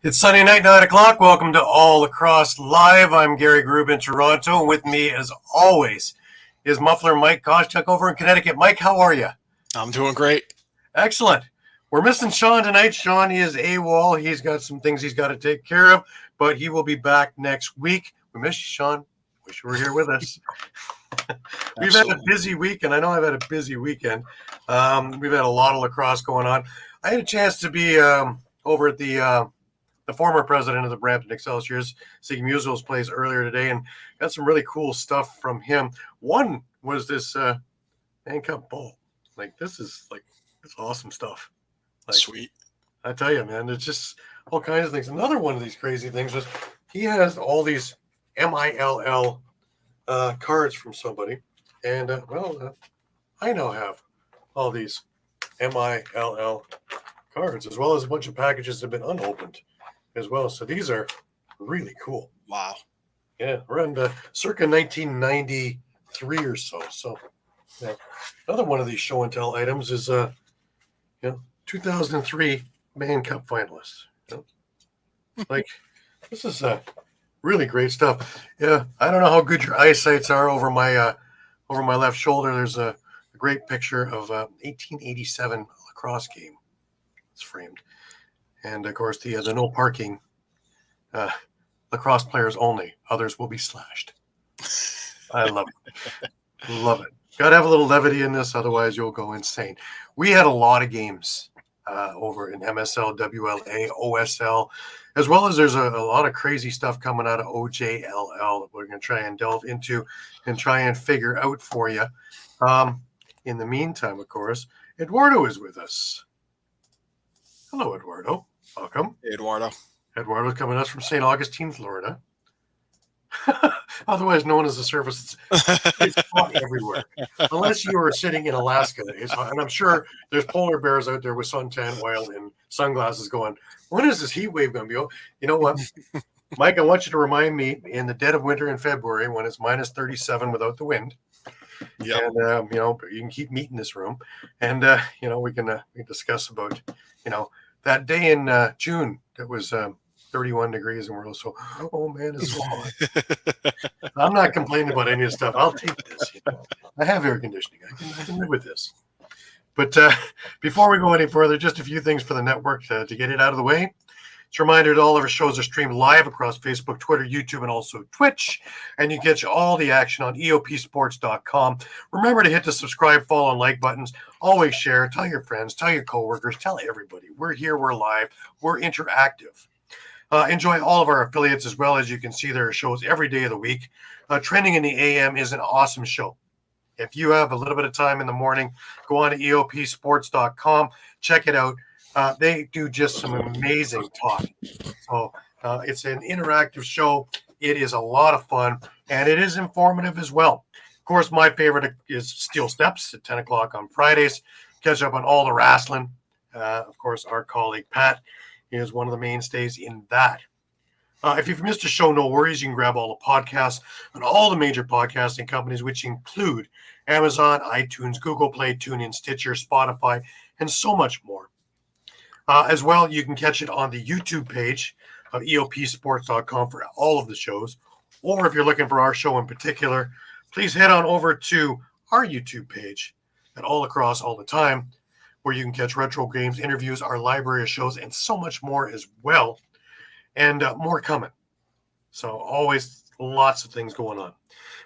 It's Sunday night, 9 o'clock. Welcome to All Lacrosse Live. I'm Gary Groob in Toronto, and with me, as always, is Muffler Mike Kostiuk over in Connecticut. Mike, how are you? I'm doing great. Excellent. We're missing Shawn tonight. Shawn is AWOL. He's got some things he's got to take care of, but he will be back next week. We miss you, Shawn. Wish you were here with us. We've had a busy week, and I know I've had a busy weekend. We've had a lot of lacrosse going on. I had a chance to be over at the former president of the Brampton Excelsiors, Sig Musil's place earlier today, and got some really cool stuff from him. One was this Man Cup bowl. This is it's awesome stuff. Sweet. I tell you, man, it's just all kinds of things. Another one of these crazy things was he has all these MILL cards from somebody, and I now have all these MILL cards, as well as a bunch of packages that have been unopened as well. So these are really cool. Wow. Yeah, around circa 1993 or so. So yeah. Another one of these show and tell items is 2003 Man Cup finalists. This is really great stuff. Yeah, I don't know how good your eyesights are over my left shoulder. There's a great picture of 1887 lacrosse game. It's framed. And, of course, the no parking, lacrosse players only. Others will be slashed. I love it. Love it. Got to have a little levity in this, otherwise you'll go insane. We had a lot of games over in MSL, WLA, OSL, as well as there's a lot of crazy stuff coming out of OJLL that we're going to try and delve into and try and figure out for you. In the meantime, of course, Eduardo is with us. Hello, Eduardo. Welcome. Hey, Eduardo. Eduardo's coming to us from St. Augustine, Florida. Otherwise known as the surface. It's hot everywhere. Unless you are sitting in Alaska. It's hot. And I'm sure there's polar bears out there with suntan oil and sunglasses going, when is this heat wave going to be? You know what? Mike, I want you to remind me in the dead of winter in February when it's minus 37 without the wind. Yep. And, you can keep meat in this room. And, we can discuss about, that day in June that was 31 degrees and we're also, oh man, it's so hot. I'm not complaining about any of this stuff. I'll take this. I have air conditioning. I can live with this. But before we go any further, just a few things for the network to get it out of the way. It's a reminder that all of our shows are streamed live across Facebook, Twitter, YouTube, and also Twitch. And you get all the action on eopsports.com. Remember to hit the subscribe, follow, and like buttons. Always share. Tell your friends. Tell your coworkers. Tell everybody. We're here. We're live. We're interactive. Enjoy all of our affiliates as well. As you can see, there are shows every day of the week. Trending in the AM is an awesome show. If you have a little bit of time in the morning, go on to eopsports.com. Check it out. They do just some amazing talk. So it's an interactive show. It is a lot of fun, and it is informative as well. Of course, my favorite is Steel Steps at 10 o'clock on Fridays. Catch up on all the wrestling. Of course, our colleague Pat is one of the mainstays in that. If you've missed a show, no worries. You can grab all the podcasts on all the major podcasting companies, which include Amazon, iTunes, Google Play, TuneIn, Stitcher, Spotify, and so much more. As well, you can catch it on the YouTube page of eopsports.com for all of the shows. Or if you're looking for our show in particular, please head on over to our YouTube page at All Across All the Time, where you can catch retro games, interviews, our library of shows, and so much more as well. And more coming. So always lots of things going on.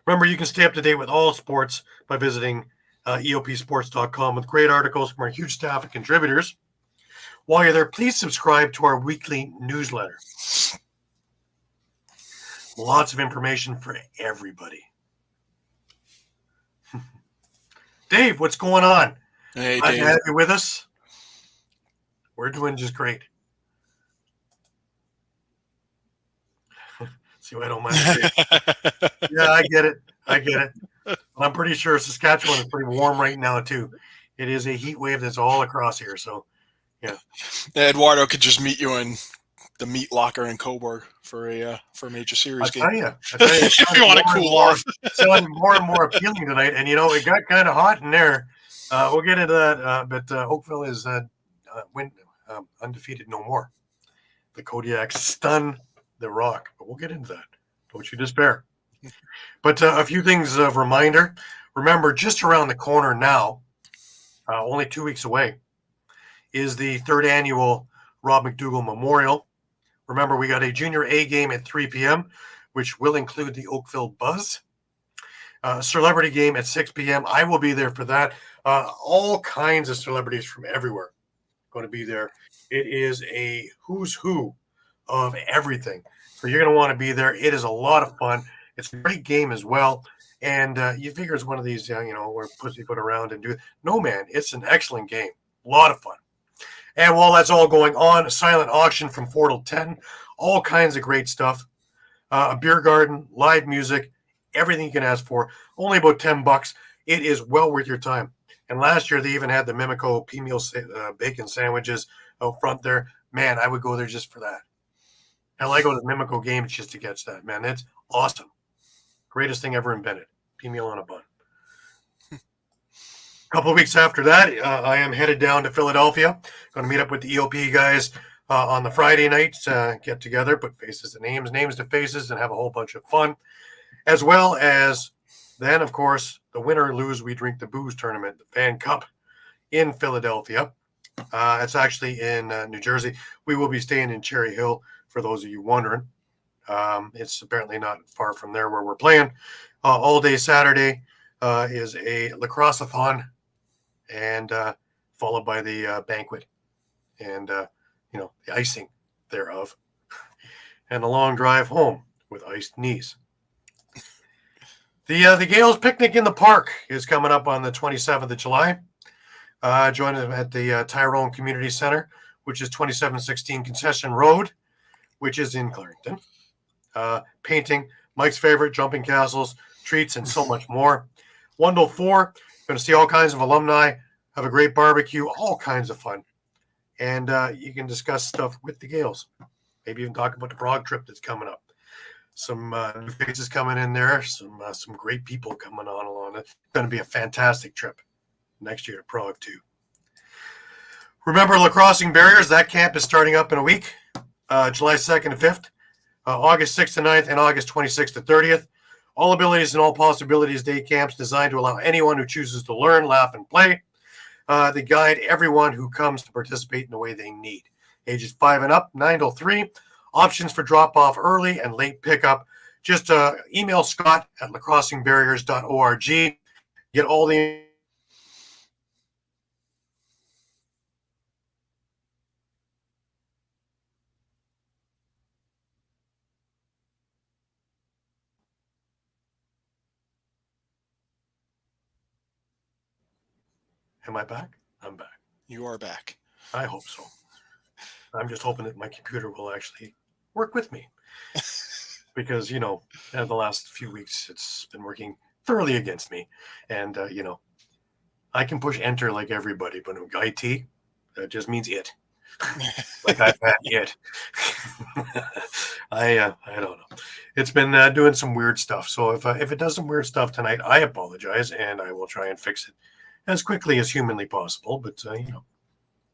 Remember, you can stay up to date with all sports by visiting eopsports.com with great articles from our huge staff of contributors. While you're there, please subscribe to our weekly newsletter. Lots of information for everybody. Dave, what's going on? Hey, Glad Dave. to have you with us. We're doing just great. See, I don't mind. Yeah, I get it. But I'm pretty sure Saskatchewan is pretty warm right now, too. It is a heat wave that's all across here, so... Yeah, Eduardo could just meet you in the meat locker in Coburg for a major series game. I tell you, if you want to cool off. It's sounding more and more appealing tonight, and it got kind of hot in there. We'll get into that, but Oakville is undefeated no more. the Kodiaks stun the Rock. But we'll get into that. Don't you despair. But a few things of reminder. Remember, just around the corner now, only 2 weeks away, is the third annual Rob McDougall Memorial. Remember, we got a Junior A game at 3 p.m., which will include the Oakville Buzz. Celebrity game at 6 p.m. I will be there for that. All kinds of celebrities from everywhere going to be there. It is a who's who of everything. So you're going to want to be there. It is a lot of fun. It's a great game as well. And you figure it's one of these, where pussyfoot around and do it. No, man, it's an excellent game. A lot of fun. And while that's all going on, a silent auction from 4 till 10. All kinds of great stuff. A beer garden, live music, everything you can ask for. Only about $10. It is well worth your time. And last year, they even had the Mimico P-meal bacon sandwiches out front there. Man, I would go there just for that. Hell, I go to the Mimico games just to catch that, man. It's awesome. Greatest thing ever invented. P-meal on a bun. A couple of weeks after that, I am headed down to Philadelphia. Going to meet up with the EOP guys on the Friday night, get together, put faces to names, names to faces, and have a whole bunch of fun. As well as then, of course, the Win or Lose, We Drink the Booze tournament, the Fan Cup in Philadelphia. It's actually in New Jersey. We will be staying in Cherry Hill, for those of you wondering. It's apparently not far from there where we're playing. All day Saturday is a lacrosse-a-thon, and followed by the banquet and, the icing thereof. And a long drive home with iced knees. The Gales Picnic in the Park is coming up on the 27th of July. Join them at the Tyrone Community Center, which is 2716 Concession Road, which is in Clarington. Painting, Mike's favorite, jumping castles, treats, and so much more. 1 till 4, going to see all kinds of alumni, have a great barbecue, all kinds of fun. And you can discuss stuff with the Gales. Maybe even talk about the Prague trip that's coming up. Some new faces coming in there, some great people coming on along it. It's going to be a fantastic trip next year to Prague, too. Remember Lacrossing Barriers, that camp is starting up in a week, July 2nd and 5th, August 6th to 9th, and August 26th to 30th. All abilities and all possibilities day camps designed to allow anyone who chooses to learn, laugh, and play. They guide everyone who comes to participate in the way they need. Ages 5 and up, 9 till 3. Options for drop-off early and late pickup. Just email Scott at lacrossingbarriers.org. Get all the... Am I back? I'm back. You are back. I hope so. I'm just hoping that my computer will actually work with me. Because, the last few weeks, it's been working thoroughly against me. And, I can push enter like everybody, but IT, that just means it. Like I've had it. I don't know. It's been doing some weird stuff. So if it does some weird stuff tonight, I apologize, and I will try and fix it as quickly as humanly possible. But,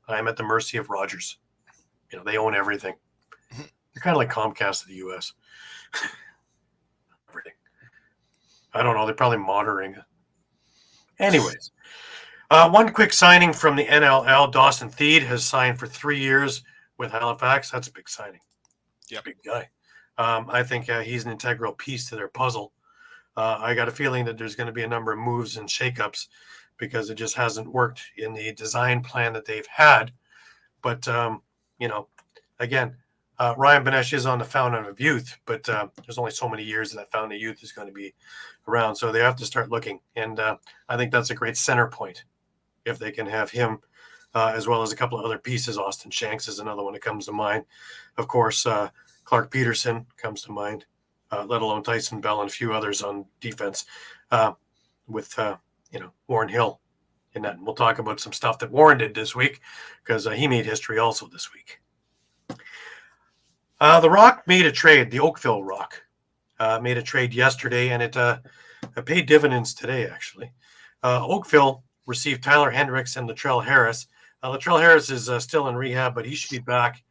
I'm at the mercy of Rogers. They own everything. They're kind of like Comcast of the U.S. Everything. I don't know. They're probably monitoring it. Anyways, one quick signing from the NLL. Dawson Theed has signed for 3 years with Halifax. That's a big signing. Yeah, big guy. I think he's an integral piece to their puzzle. I got a feeling that there's going to be a number of moves and shakeups because it just hasn't worked in the design plan that they've had. But, again, Ryan Benesh is on the fountain of youth, but there's only so many years that fountain of youth is going to be around. So they have to start looking. And I think that's a great center point if they can have him, as well as a couple of other pieces. Austin Shanks is another one that comes to mind. Of course, Clark Peterson comes to mind, let alone Tyson Bell and a few others on defense with, Warren Hill in that. And we'll talk about some stuff that Warren did this week because he made history also this week. The Rock made a trade. The Oakville Rock made a trade yesterday, and it paid dividends today, actually. Oakville received Tyler Hendricks and Latrell Harris. Latrell Harris is still in rehab, but he should be back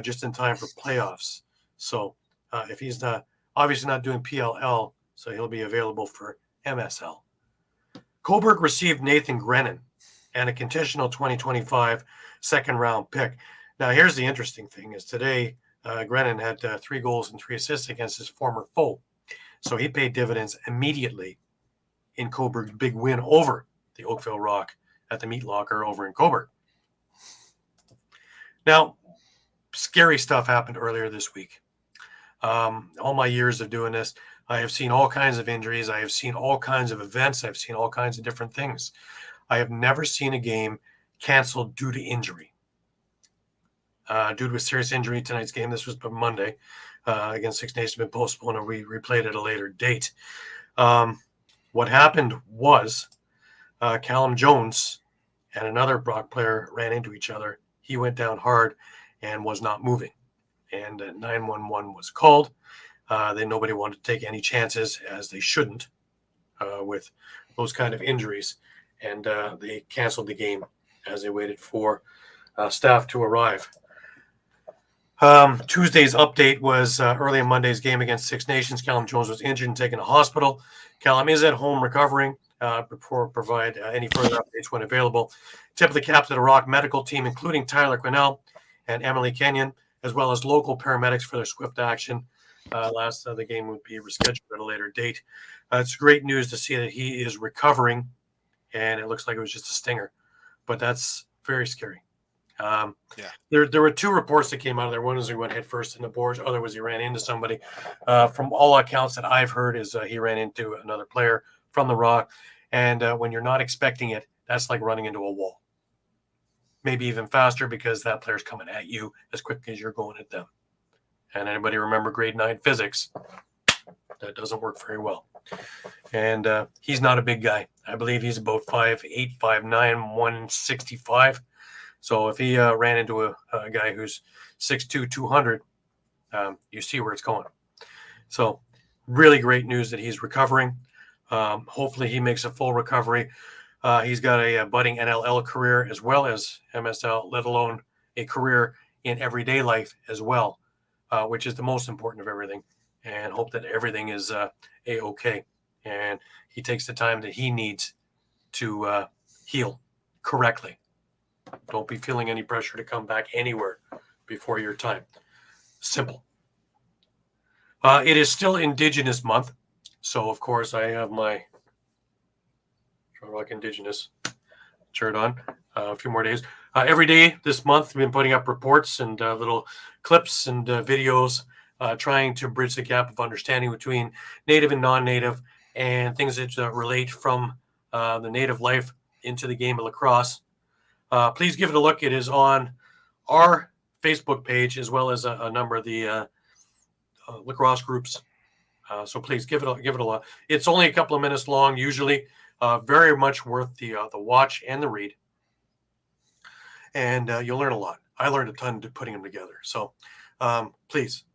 just in time for playoffs. So if he's not obviously not doing PLL, so he'll be available for MSL. Coburg received Nathan Grennan and a conditional 2025 second-round pick. Now, here's the interesting thing: is today Grennan had 3 goals and 3 assists against his former foe, so he paid dividends immediately in Coburg's big win over the Oakville Rock at the Meat Locker over in Coburg. Now, scary stuff happened earlier this week. All my years of doing this, I have seen all kinds of injuries. I have seen all kinds of events. I've seen all kinds of different things. I have never seen a game canceled due to injury. Due to a serious injury, tonight's game, this was Monday, against Six Nations, been postponed, and we replayed at a later date. What happened was Callum Jones and another Brock player ran into each other. He went down hard and was not moving. And 911 was called. Then nobody wanted to take any chances, as they shouldn't, with those kind of injuries. And they canceled the game as they waited for staff to arrive. Tuesday's update was early in Monday's game against Six Nations. Callum Jones was injured and taken to hospital. Callum is at home recovering. Before provide any further updates when available. Tip of the cap to the Rock medical team, including Tyler Quinnell and Emily Kenyon, as well as local paramedics for their swift action. The game would be rescheduled at a later date. It's great news to see that he is recovering, and it looks like it was just a stinger, but that's very scary. There were 2 reports that came out of there. One is he went head first in the boards. Other was he ran into somebody. From all accounts that I've heard is he ran into another player from the Rock, and when you're not expecting it, that's like running into a wall. Maybe even faster, because that player's coming at you as quickly as you're going at them. And anybody remember grade 9 physics? That doesn't work very well. And he's not a big guy. I believe he's about 5'8", 5'9", 165. So if he ran into a guy who's 6'2", 200, you see where it's going. So really great news that he's recovering. Hopefully he makes a full recovery. He's got a budding NLL career as well as MSL, let alone a career in everyday life as well, which is the most important of everything. And hope that everything is A-okay. And he takes the time that he needs to heal correctly. Don't be feeling any pressure to come back anywhere before your time. Simple. It is still Indigenous Month. So, of course, I have my Rock Indigenous shirt on. A few more days. Every day this month, we've been putting up reports and little clips and videos trying to bridge the gap of understanding between Native and non-Native and things that relate from the Native life into the game of lacrosse. Please give it a look. It is on our Facebook page as well as a number of the lacrosse groups. So please give it a look. It's only a couple of minutes long, usually. Very much worth the watch and the read. And you'll learn a lot. I learned a ton putting them together. So please,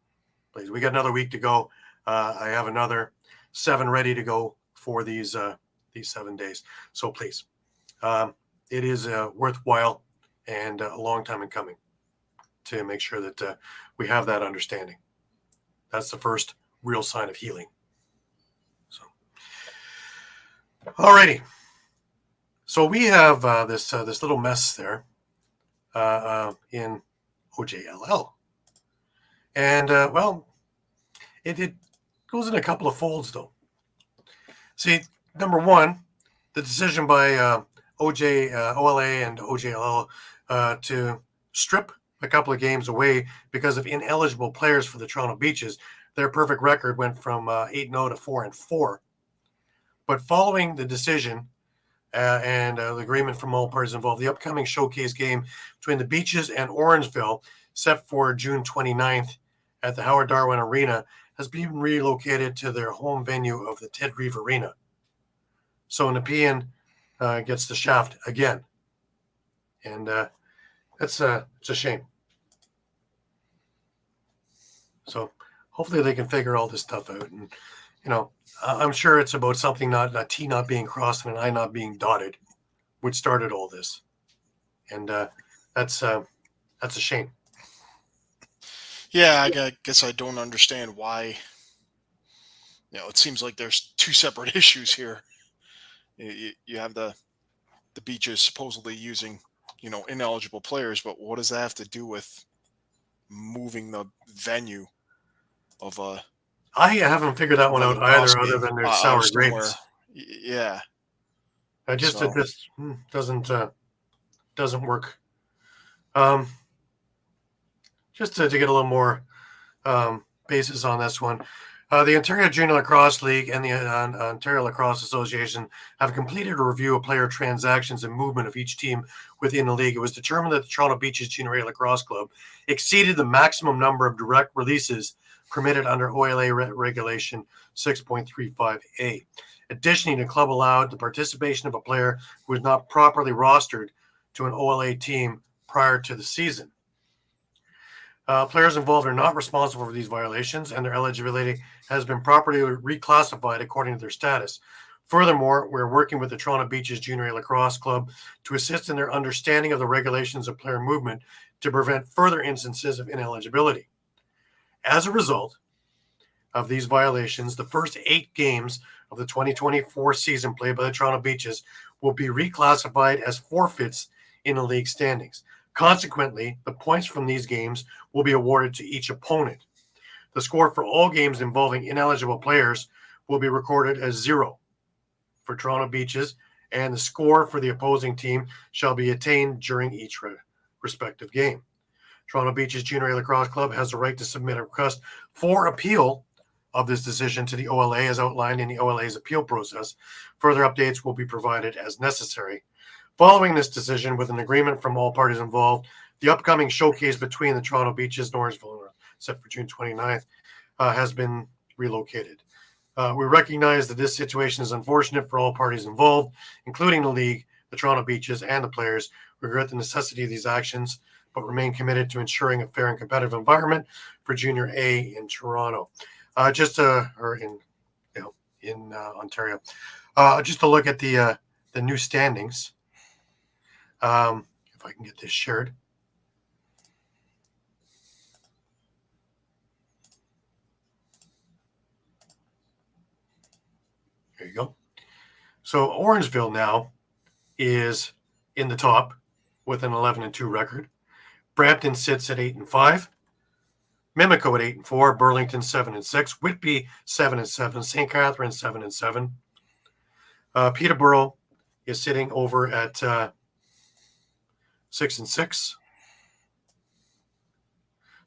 we got another week to go. I have another 7 ready to go for these 7 days. So please, it is worthwhile and a long time in coming to make sure that we have that understanding. That's the first real sign of healing. So, alrighty. So we have this little mess there in OJLL, and it goes in a couple of folds though. See, number one, the decision by OJLA and OJLL to strip a couple of games away because of ineligible players for the Toronto Beaches. Their perfect record went from 8-0 to 4-4. But following the decision and the agreement from all parties involved, the upcoming showcase game between the Beaches and Orangeville, set for June 29th at the Howard Darwin Arena, has been relocated to their home venue of the Ted Reeve Arena. So Nepean gets the shaft again. And it's a shame. So hopefully they can figure all this stuff out. And, I'm sure it's about something, not a T not being crossed and an I not being dotted, which started all this. And that's a shame. Yeah, I guess I don't understand why. It seems like there's two separate issues here. You have the beaches supposedly using, ineligible players, but what does that have to do with moving the venue of a I haven't figured that one out lacrosse either, other game than there's out of sour somewhere? grapes. Yeah. It So just doesn't work. Um, just to get a little more basis on this one. The Ontario Junior Lacrosse League and the Ontario Lacrosse Association have completed a review of player transactions and movement of each team within the league. It was determined that the Toronto Beaches Junior A Lacrosse Club exceeded the maximum number of direct releases permitted under OLA Regulation 6.35A. Additionally, the club allowed the participation of a player who was not properly rostered to an OLA team prior to the season. Players involved are not responsible for these violations, and their eligibility has been properly reclassified according to their status. Furthermore, we're working with the Toronto Beaches Junior A Lacrosse Club to assist in their understanding of the regulations of player movement to prevent further instances of ineligibility. As a result of these violations, the first 8 games of the 2024 season played by the Toronto Beaches will be reclassified as forfeits in the league standings. Consequently, the points from these games will be awarded to each opponent. The score for all games involving ineligible players will be recorded as 0 for Toronto Beaches, and the score for the opposing team shall be attained during each respective game. Toronto Beaches Junior A Lacrosse Club has the right to submit a request for appeal of this decision to the OLA as outlined in the OLA's appeal process. Further updates will be provided as necessary. Following this decision, with an agreement from all parties involved, the upcoming showcase between the Toronto Beaches, Norrisville, set for June 29th, has been relocated. We recognize that this situation is unfortunate for all parties involved, including the league, the Toronto Beaches, and the players. We regret the necessity of these actions, but remain committed to ensuring a fair and competitive environment for Junior A in Toronto. In Ontario. Just to look at the new standings. If I can get this shared. There you go. So Orangeville now is in the top with an 11-2 record. Brampton sits at 8-5. Mimico at 8-4. Burlington 7-6. Whitby 7-7. St. Catharines 7-7. Peterborough is sitting over at 6-6.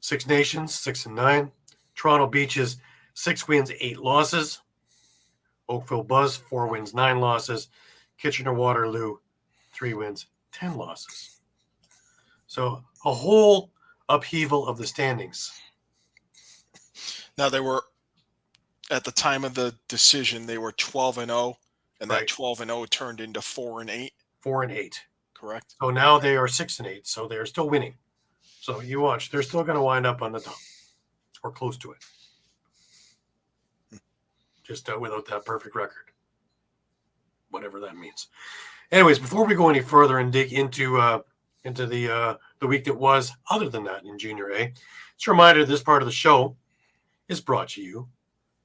Six Nations 6-9. Toronto Beaches 6 wins, 8 losses. Oakville Buzz 4 wins, 9 losses. Kitchener Waterloo 3 wins, 10 losses. So a whole upheaval of the standings. now they were at the time of the decision they were 12-0, and Right. that 12-0 turned into 4-8. 4-8. Correct. So now they are 6-8. So they're still winning. So you watch, they're still going to wind up on the top or close to it. Just without that perfect record, whatever that means. Anyways, before we go any further and dig into the week that was, other than that in Junior A, just a reminder: this part of the show is brought to you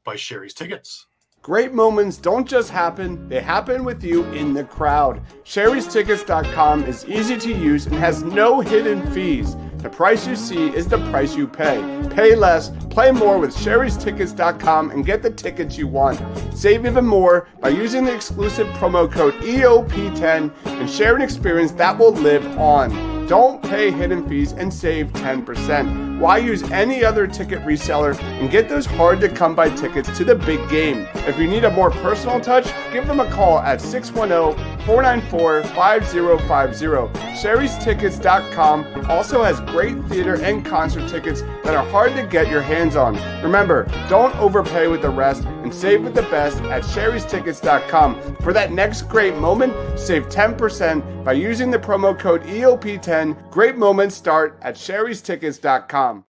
by Sherry's Tickets. Great moments don't just happen, they happen with you in the crowd. Sherry'sTickets.com is easy to use and has no hidden fees. The price you see is the price you pay. Pay less, play more with Sherry'sTickets.com and get the tickets you want. Save even more by using the exclusive promo code EOP10 and share an experience that will live on. Don't pay hidden fees and save 10%. Why use any other ticket reseller and get those hard-to-come-by tickets to the big game? If you need a more personal touch, give them a call at 610-494-5050. Sherry'sTickets.com also has great theater and concert tickets that are hard to get your hands on. Remember, don't overpay with the rest and save with the best at Sherry'sTickets.com. For that next great moment, save 10% by using the promo code EOP10. Great moments start at Sherry'sTickets.com.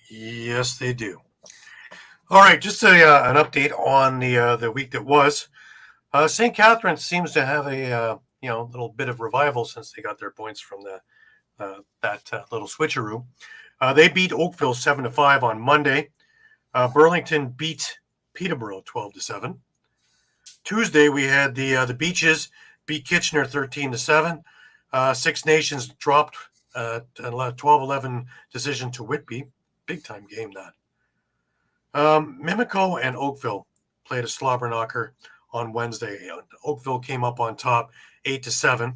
Yes, they do. All right, just an update on the week that was. St. Catharines seems to have a little bit of revival since they got their points from that little switcheroo. They beat Oakville 7-5 on Monday. Burlington beat Peterborough 12-7. Tuesday, we had the Beaches beat Kitchener 13-7. Six Nations dropped 12-11 decision to Whitby. Big time game, that. Mimico and Oakville played a slobber knocker on Wednesday. Oakville came up on top 8-7.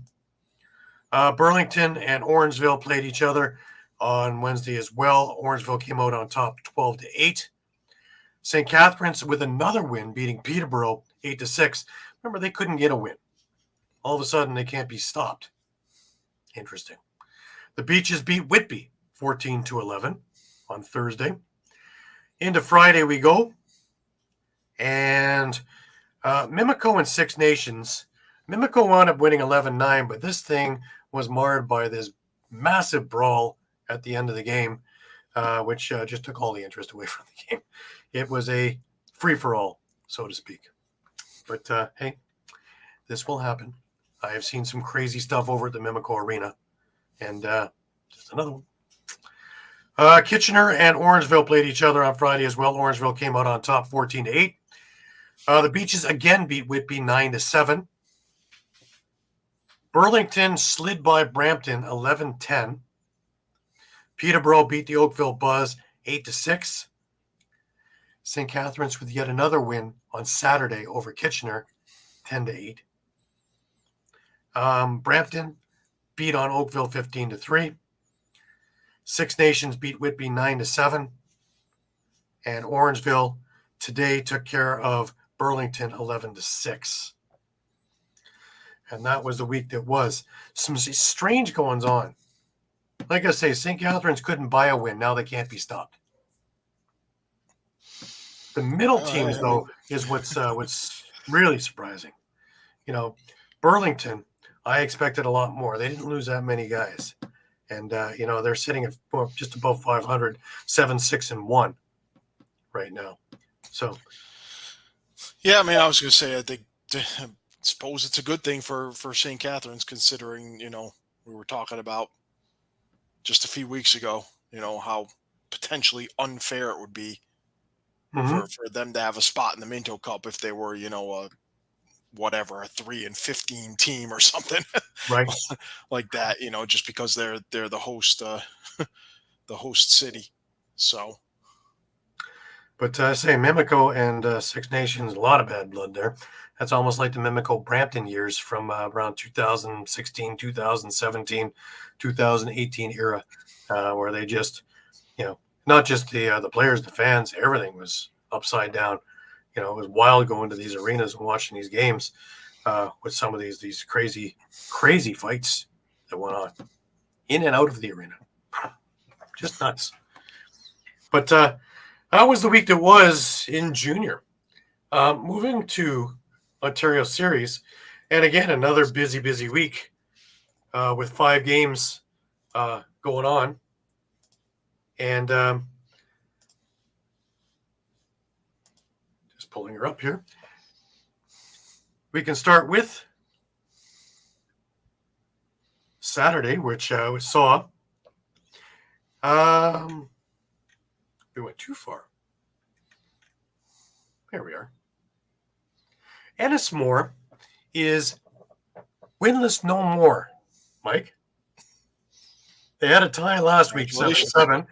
Burlington and Orangeville played each other on Wednesday as well. Orangeville came out on top 12-8. St. Catharines with another win, beating Peterborough 8-6. Remember, they couldn't get a win. All of a sudden, they can't be stopped. Interesting. The Beaches beat Whitby 14-11 on Thursday. Into Friday we go. And Mimico and Six Nations. Mimico wound up winning 11-9, but this thing was marred by this massive brawl at the end of the game, which just took all the interest away from the game. It was a free-for-all, so to speak. But, hey, this will happen. I have seen some crazy stuff over at the Mimico Arena. And just another one. Kitchener and Orangeville played each other on Friday as well. Orangeville came out on top 14-8. The Beaches again beat Whitby 9-7. Burlington slid by Brampton 11-10. Peterborough beat the Oakville Buzz 8-6. St. Catharines with yet another win on Saturday over Kitchener 10-8. Brampton beat on Oakville 15-3. Six Nations beat Whitby 9-7. And Orangeville today took care of Burlington 11-6. And that was the week that was. Some strange goings on. Like I say, St. Catharines couldn't buy a win. Now they can't be stopped. The middle teams, though, is what's really surprising. You know, Burlington, I expected a lot more. They didn't lose that many guys. And, they're sitting at just above 500, 7-6-1 right now. So. Yeah, I mean, I was going to say, I suppose it's a good thing for St. Catharines, considering, we were talking about just a few weeks ago, how potentially unfair it would be for them to have a spot in the Minto Cup if they were, a 3-15 team or something, right? Like that, just because they're the host, the host city. So, but I say Mimico and Six Nations, a lot of bad blood there. That's almost like the Mimico Brampton years from around 2016, 2017, 2018 era, where they just, not just the players, the fans, everything was upside down. It was wild going to these arenas and watching these games with some of these crazy fights that went on in and out of the arena. Just nuts. But that was the week that was in junior. Moving to Ontario Series, and again, another busy week with 5 games going on. And just pulling her up here. We can start with Saturday, which we saw. We went too far. There we are. Ennismore is winless no more, Mike. They had a tie last week, 7-7,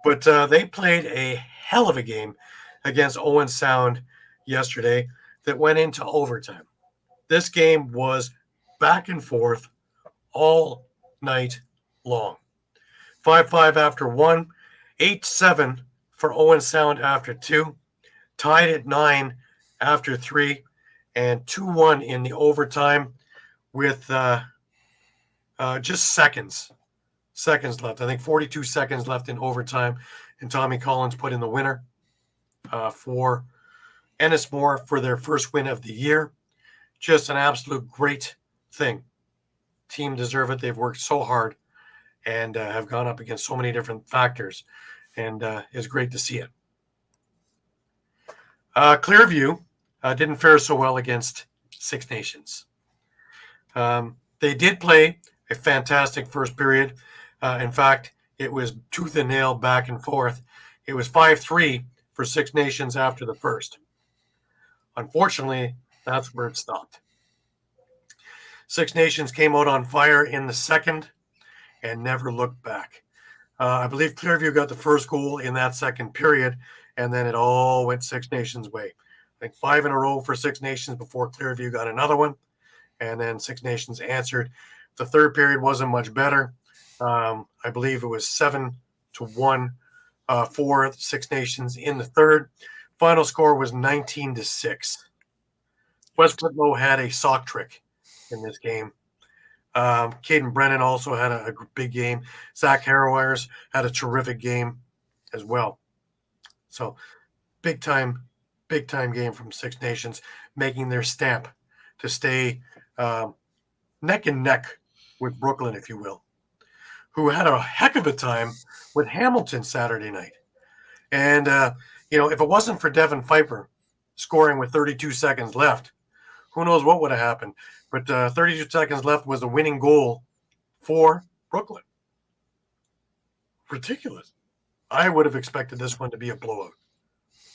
but they played a hell of a game against Owen Sound yesterday that went into overtime. This game was back and forth all night long. 5-5 after 1, 8-7 for Owen Sound after 2, tied at 9 after 3, and 2-1 in the overtime with just seconds left. I think 42 seconds left in overtime, and Tommy Collins put in the winner for Ennismore for their first win of the year. Just an absolute great thing. Team deserve it. They've worked so hard and have gone up against so many different factors, and it's great to see it. Clearview didn't fare so well against Six Nations. They did play a fantastic first period. In fact, It was tooth and nail back and forth. It was 5-3 for Six Nations after the first. Unfortunately, that's where it stopped. Six Nations came out on fire in the second and never looked back. I believe Clearview got the first goal in that second period, and then it all went Six Nations' way. I think 5 in a row for Six Nations before Clearview got another one, and then Six Nations answered. The third period wasn't much better. I believe it was 7-1 for Six Nations in the third. Final score was 19-6. West Whitlow had a sock trick in this game. Caden Brennan also had a big game. Zach Harrowires had a terrific game as well. So big time game from Six Nations, making their stamp to stay neck and neck with Brooklyn, if you will, who had a heck of a time with Hamilton Saturday night. And, if it wasn't for Devin Pfeiffer scoring with 32 seconds left, who knows what would have happened. But 32 seconds left was the winning goal for Brooklyn. Ridiculous. I would have expected this one to be a blowout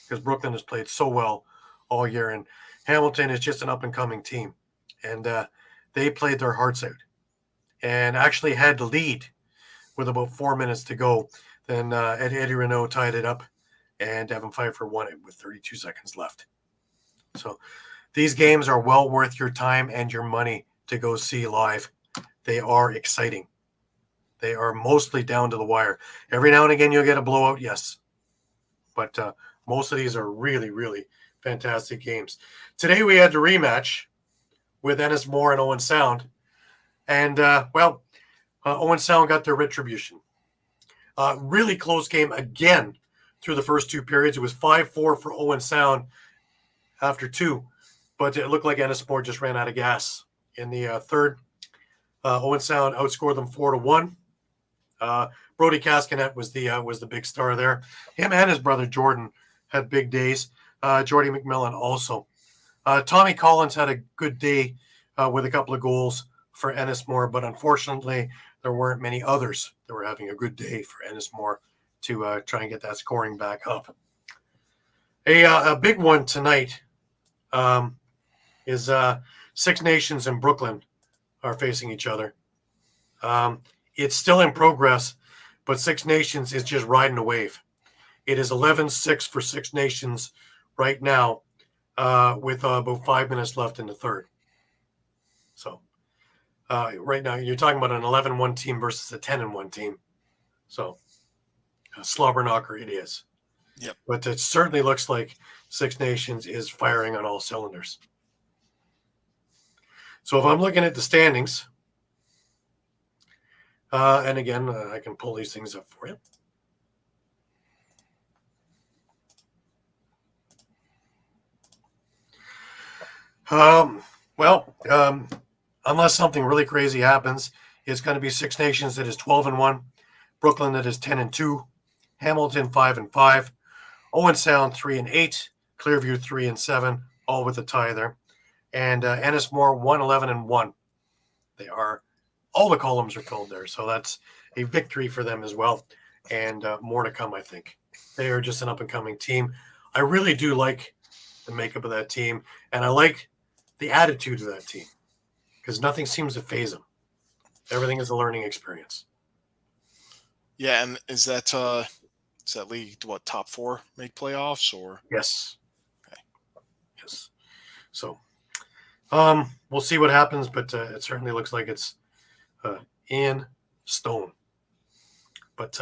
because Brooklyn has played so well all year, and Hamilton is just an up-and-coming team. And they played their hearts out and actually had the lead with about 4 minutes to go. Then Eddie Renault tied it up, and Devin Pfeiffer won it with 32 seconds left. So these games are well worth your time and your money to go see live. They are exciting. They are mostly down to the wire. Every now and again, you'll get a blowout, yes. But most of these are really, really fantastic games. Today, we had the rematch with Ennismore and Owen Sound. And, Owen Sound got their retribution. Really close game again through the first two periods. It was 5-4 for Owen Sound after two. But it looked like Ennismore just ran out of gas in the third. Owen Sound outscored them 4-1. Brody Cascanet was the big star there. Him and his brother Jordan had big days. Jordy McMillan also. Tommy Collins had a good day with a couple of goals for Ennismore, but unfortunately there weren't many others that were having a good day for Ennismore to try and get that scoring back up. A big one tonight is Six Nations and Brooklyn are facing each other. It's still in progress, but Six Nations is just riding a wave. It is 11-6 for Six Nations right now with about 5 minutes left in the third. So right now you're talking about an 11-1 team versus a 10-1 team. So a slobber knocker it is. Yep. But it certainly looks like Six Nations is firing on all cylinders. So if I'm looking at the standings, and again, I can pull these things up for you. Unless something really crazy happens, it's going to be Six Nations that is 12-1, Brooklyn that is 10-2, Hamilton 5-5, Owen Sound 3-8, Clearview 3-7, all with a tie there, and Ennismore 1-11-1. They are all the columns are filled there, so that's a victory for them as well, and more to come. I think they are just an up and coming team. I really do like the makeup of that team, and I like the attitude of that team because nothing seems to faze them. Everything is a learning experience. Yeah, and is that league what, top four make playoffs or? Yes. Okay. Yes. So we'll see what happens, but it certainly looks like it's in stone. But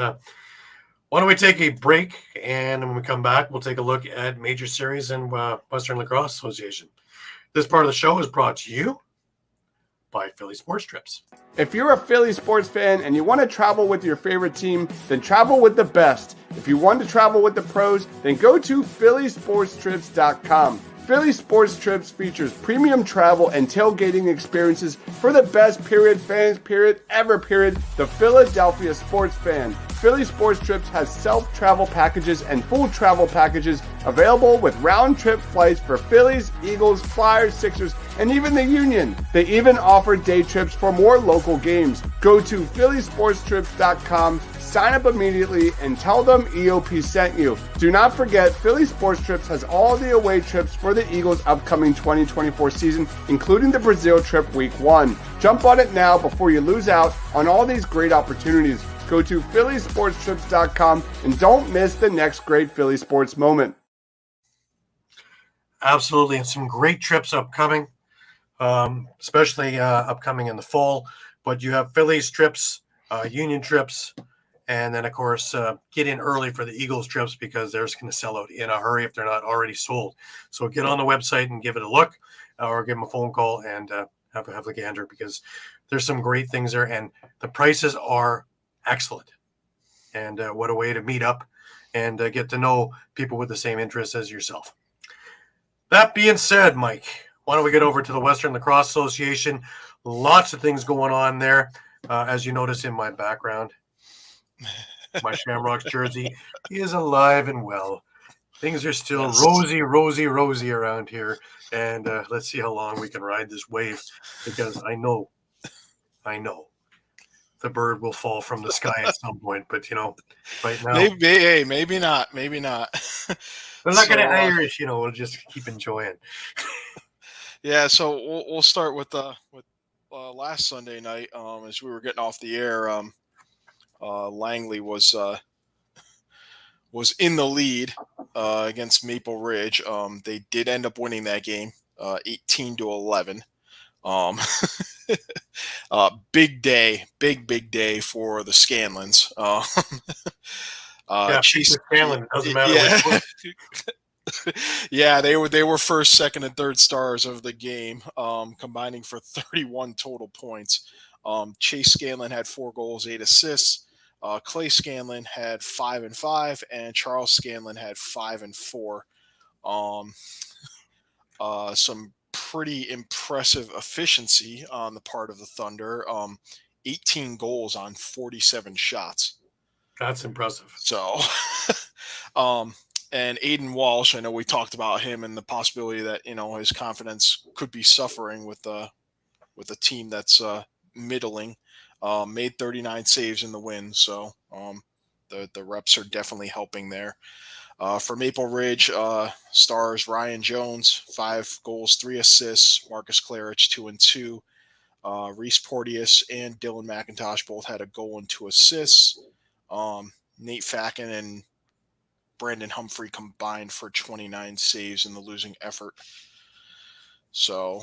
why don't we take a break, and when we come back, we'll take a look at major series in Western Lacrosse Association. This part of the show is brought to you by Philly Sports Trips. If you're a Philly sports fan and you want to travel with your favorite team, then travel with the best. If you want to travel with the pros, then go to phillysportstrips.com. Philly Sports Trips features premium travel and tailgating experiences for the best fans, ever, the Philadelphia sports fan. Philly Sports Trips has self-travel packages and full travel packages available with round-trip flights for Phillies, Eagles, Flyers, Sixers, and even the Union. They even offer day trips for more local games. Go to phillysportstrips.com, Sign up immediately and tell them EOP sent you. Do not forget, Philly Sports Trips has all the away trips for the Eagles' upcoming 2024 season, including the Brazil trip week 1. Jump on it now before you lose out on all these great opportunities. Go to phillysportstrips.com and don't miss the next great Philly sports moment. Absolutely, and some great trips upcoming, especially upcoming in the fall. But you have Phillies trips, Union trips, and then, of course, get in early for the Eagles trips because they're just going to sell out in a hurry if they're not already sold. So get on the website and give it a look, or give them a phone call and have a gander, because there's some great things there, and the prices are excellent. And what a way to meet up and get to know people with the same interests as yourself. That being said, Mike, why don't we get over to the Western Lacrosse Association? Lots of things going on there. As you notice in my background, my Shamrocks jersey is alive and well. Things are still rosy around here. And let's see how long we can ride this wave, because I know the bird will fall from the sky at some point. But, right now. Maybe not. We're not going to Irish, we'll just keep enjoying. Yeah, so we'll start with last Sunday night. As we were getting off the air, Langley was in the lead against Maple Ridge. They did end up winning that game, 18-11. Big day for the Scanlons. Chase Scanlon, doesn't matter which one. Yeah, they were first, second, and third stars of the game, combining for 31 total points. Chase Scanlon had 4 goals, 8 assists. Clay Scanlon had 5 and 5, and Charles Scanlon had 5 and 4. Some pretty impressive efficiency on the part of the Thunder. 18 goals on 47 shots. That's impressive. So, and Aiden Walsh, I know we talked about him and the possibility that, his confidence could be suffering with a team that's middling. Made 39 saves in the win, so the reps are definitely helping there. For Maple Ridge, stars Ryan Jones, 5 goals, 3 assists. Marcus Claridge, 2 and 2. Reese Porteous and Dylan McIntosh both had a goal and 2 assists. Nate Facken and Brandon Humphrey combined for 29 saves in the losing effort. So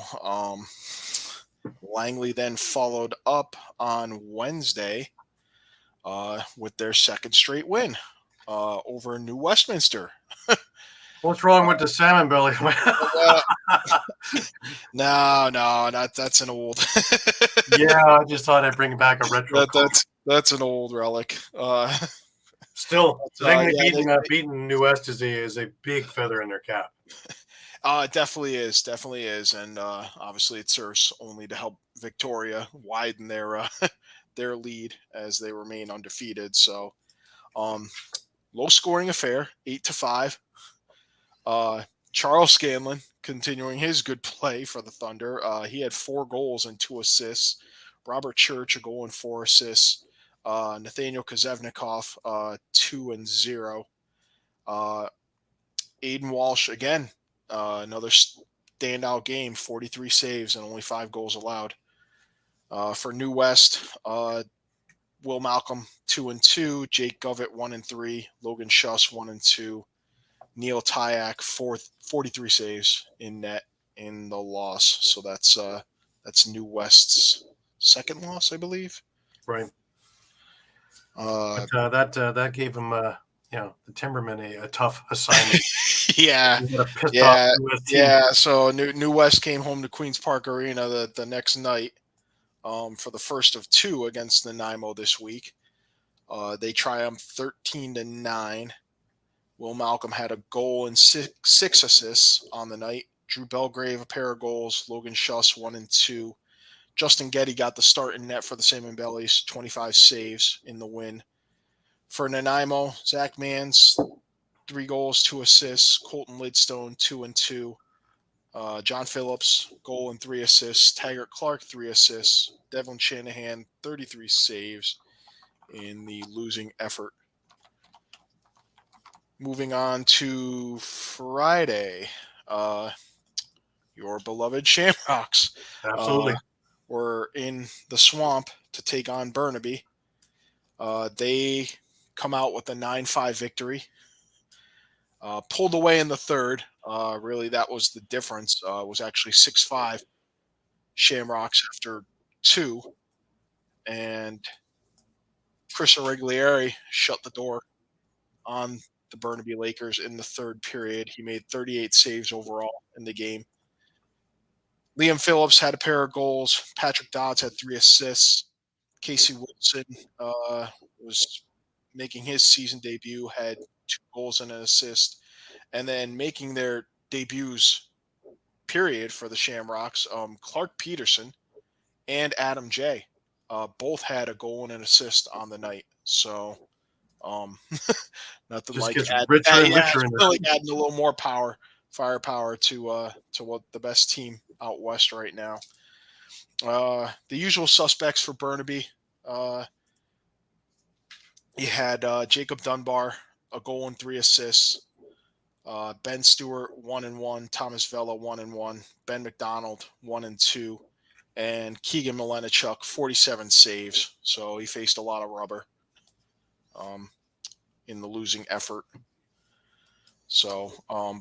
Langley then followed up on Wednesday with their second straight win over New Westminster. What's wrong with the salmon belly? No, that's an old. Yeah, I just thought I'd bring back a retro. That's an old relic. Still, beating New West is a big feather in their cap. It definitely is, and obviously it serves only to help Victoria widen their lead as they remain undefeated. So, low scoring affair, 8-5. Charles Scanlon continuing his good play for the Thunder. He had 4 goals and 2 assists. Robert Church, a goal and 4 assists. Nathaniel Kozevnikov, 2 and 0. Aiden Walsh, again, another standout game, 43 saves and only 5 goals allowed. For New West, Will Malcolm, 2 and 2. Jake Govett, 1 and 3. Logan Schuss, 1 and 2. Neil Tyak, 43 saves in net in the loss. So that's New West's second loss, I believe. Right. That gave him, the Timbermen a tough assignment. Yeah. So New West came home to Queens Park Arena the next night for the first of 2 against Nanaimo this week. They triumphed 13-9. Will Malcolm had a goal and 6 assists on the night. Drew Belgrave, a pair of goals. Logan Schuss, 1 and 2. Justin Getty got the start in net for the Salmon Bellies, 25 saves in the win. For Nanaimo, Zach Mans, 3 goals, 2 assists. Colton Lidstone, 2 and 2. John Phillips, goal and 3 assists. Taggart Clark, 3 assists. Devlin Shanahan, 33 saves. in the losing effort. Moving on to Friday, your beloved Shamrocks Absolutely. were in the swamp to take on Burnaby. They come out with a 9-5 victory. Pulled away in the third. Really, that was the difference. It was actually 6-5 Shamrocks after 2. And Chris Origlieri shut the door on the Burnaby Lakers in the third period. He made 38 saves overall in the game. Liam Phillips had a pair of goals. Patrick Dodds had 3 assists. Casey Wilson was making his season debut, had 2 goals and an assist. And then making their debuts, period, for the Shamrocks, Clark Peterson and Adam J. Both had a goal and an assist on the night. So nothing Just like gets add, richer and yeah, richer in it's the really adding a little more firepower to what the best team out west right now. The usual suspects for Burnaby. You had Jacob Dunbar, a goal and 3 assists. Ben Stewart, 1-1. Thomas Vella, 1-1. Ben McDonald, 1-2. And Keegan Milenichuk, 47 saves. So he faced a lot of rubber in the losing effort. So,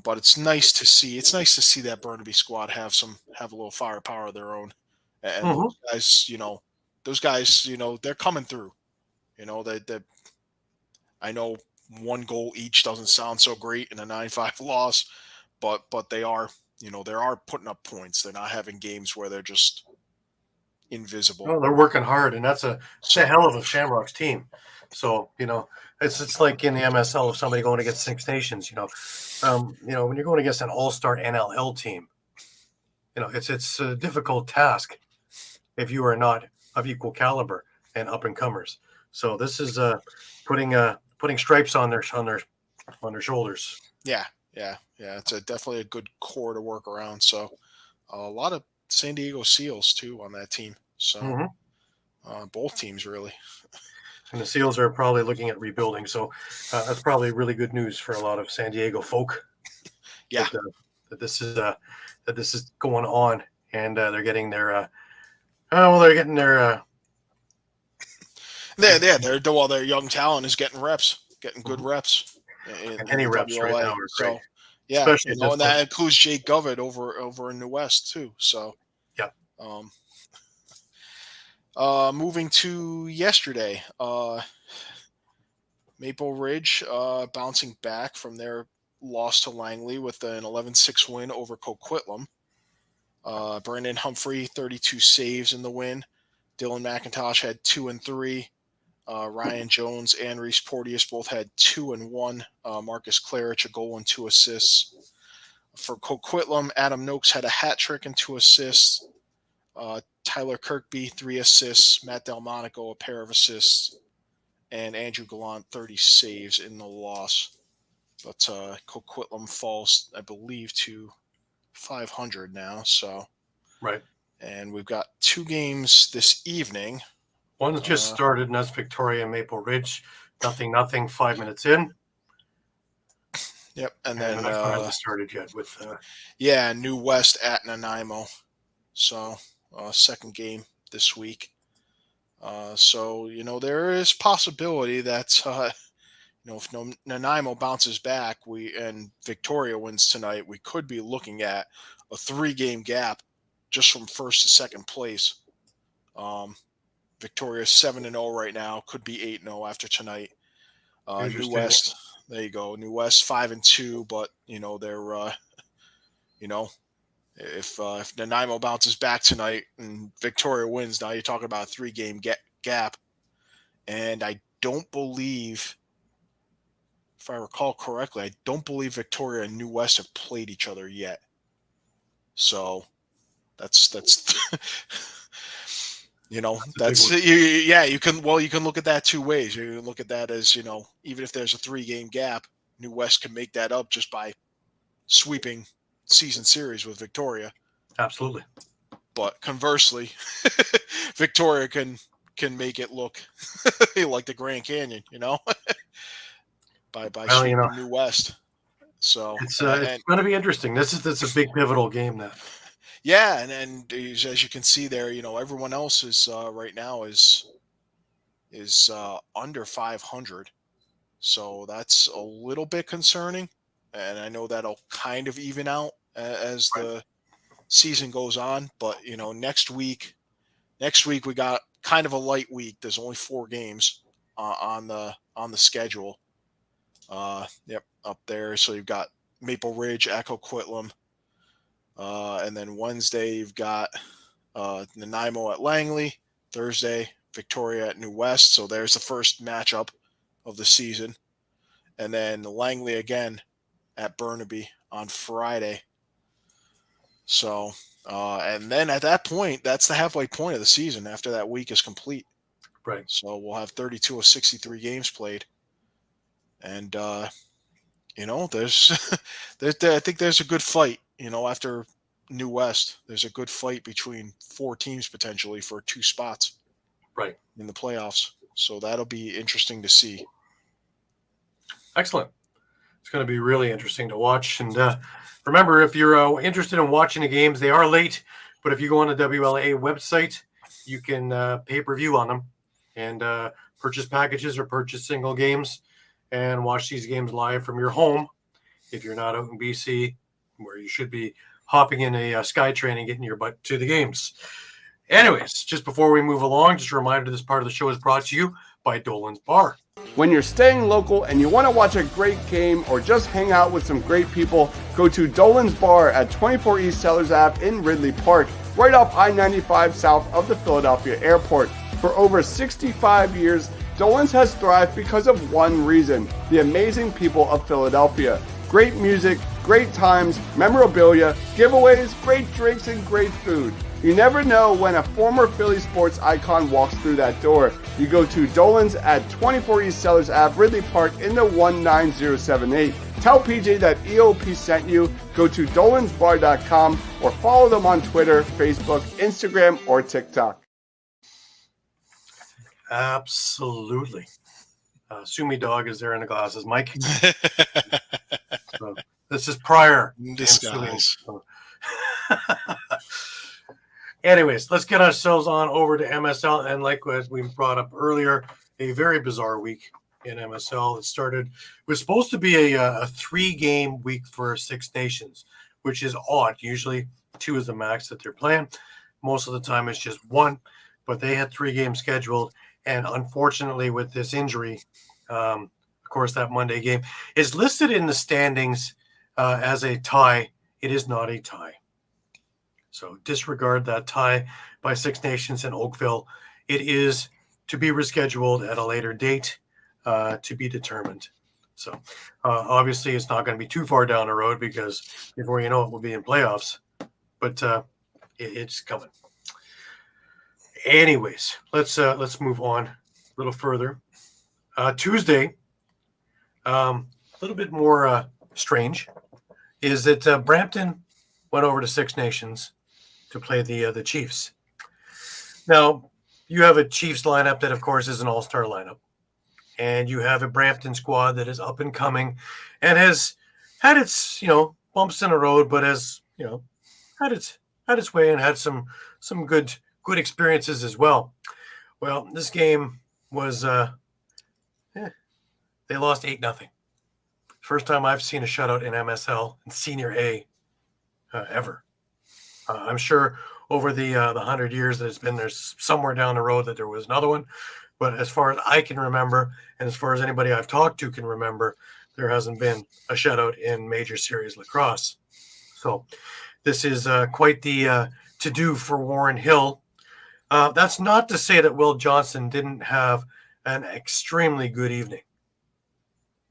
but it's nice to see. It's nice to see that Burnaby squad have a little firepower of their own. And those guys, they're coming through. That I know 1 goal each doesn't sound so great in a 9-5 loss, but they are, they are putting up points. They're not having games where they're just invisible. Well, they're working hard, and it's a hell of a Shamrocks team. So, it's like in the MSL of somebody going against Six Nations, when you're going against an all-star NLL team, it's a difficult task if you are not of equal caliber and up-and-comers. So this is putting stripes on their shoulders. Yeah. It's definitely a good core to work around. So a lot of San Diego Seals too on that team. So both teams really. And the Seals are probably looking at rebuilding. So that's probably really good news for a lot of San Diego folk. Yeah. That this is going on, and they're getting their their their young talent is getting reps, getting good reps. And any reps right now are great. Yeah, especially and that includes Jake Govett over in the West too. So yeah. Moving to yesterday, Maple Ridge bouncing back from their loss to Langley with an 11-6 win over Coquitlam. Brandon Humphrey, 32 saves in the win. Dylan McIntosh had 2 and 3. Ryan Jones and Reese Porteous both had 2 and 1. Marcus Clarich, a goal and 2 assists. For Coquitlam, Adam Noakes had a hat trick and 2 assists. Tyler Kirkby, 3 assists. Matt Delmonico, a pair of assists. And Andrew Gallant, 30 saves in the loss. But Coquitlam falls, I believe, to 500 now. So right. And we've got 2 games this evening. One's just started, and that's Victoria and Maple Ridge. 0-0, 5 minutes in. Yep, and then the next one hasn't started yet with. New West at Nanaimo. So second game this week. So there is possibility that if Nanaimo bounces back, and Victoria wins tonight, we could be looking at a 3-game gap just from first to second place. Victoria's 7-0 right now, could be 8-0 after tonight. New West, there you go. New West 5-2, but they're if Nanaimo bounces back tonight and Victoria wins, now you're talking about a 3-game gap. And I don't believe, if I recall correctly, I don't believe Victoria and New West have played each other yet. So that's you can look at that 2 ways. You can look at that as, even if there's a 3-game gap, New West can make that up just by sweeping season series with Victoria. Absolutely. But conversely, Victoria can can make it look like the Grand Canyon, by Well, sweeping New West. So it's going to be interesting. This is a big pivotal game now. Yeah, and as you can see there, everyone else is right now is under 500, so that's a little bit concerning. And I know that'll kind of even out as the season goes on. But next week we got kind of a light week. There's only 4 games on the schedule. Yep, up there. So you've got Maple Ridge, Echo Quitlam. And then Wednesday, you've got Nanaimo at Langley. Thursday, Victoria at New West. So there's the first matchup of the season. And then Langley again at Burnaby on Friday. So, and then at that point, that's the halfway point of the season after that week is complete. Right. So we'll have 32 of 63 games played. And, there's, I think there's a good fight. After New West, there's a good fight between 4 teams potentially for 2 spots in the playoffs. So that'll be interesting to see. Excellent. It's going to be really interesting to watch. And remember, if you're interested in watching the games, they are late. But if you go on the WLA website, you can pay-per-view on them and purchase packages or purchase single games and watch these games live from your home if you're not out in BC, where you should be hopping in a SkyTrain and getting your butt to the games. Anyways, just before we move along, just a reminder this part of the show is brought to you by Dolan's Bar. When you're staying local and you want to watch a great game or just hang out with some great people, go to Dolan's Bar at 24 East Sellers Ave in Ridley Park, right off I-95 south of the Philadelphia airport. For over 65 years, Dolan's has thrived because of one reason: the amazing people of Philadelphia. Great music, great times, memorabilia, giveaways, great drinks, and great food. You never know when a former Philly sports icon walks through that door. You go to Dolan's at 24 East Sellers Ave, Ridley Park in the 19078. Tell PJ that EOP sent you. Go to dolansbar.com or follow them on Twitter, Facebook, Instagram, or TikTok. Absolutely. Sumi Dog is there in the glasses. Mike? So, this is prior. Disguise. Anyways, let's get ourselves on over to MSL. And like as we brought up earlier, a very bizarre week in MSL. It was supposed to be a 3-game week for 6 Nations, which is odd. Usually 2 is the max that they're playing. Most of the time it's just 1, but they had 3 games scheduled. And unfortunately, with this injury, of course, that Monday game is listed in the standings as a tie. It is not a tie. So disregard that tie by 6 Nations in Oakville. It is to be rescheduled at a later date to be determined. So obviously, it's not going to be too far down the road because before you know it, we'll be in playoffs. But it's coming. Anyways, let's move on a little further. Tuesday, a little bit more strange, is that Brampton went over to 6 Nations to play the Chiefs. Now, you have a Chiefs lineup that, of course, is an all-star lineup, and you have a Brampton squad that is up and coming and has had its bumps in the road, but has had its way and had some good experiences as well. Well, this game was they lost 8-0. First time I've seen a shutout in MSL in Senior A ever. I'm sure over the 100 years that it's been, there's somewhere down the road that there was another one. But as far as I can remember, and as far as anybody I've talked to can remember, there hasn't been a shutout in Major Series Lacrosse. So this is quite the to-do for Warren Hill. That's not to say that Will Johnson didn't have an extremely good evening,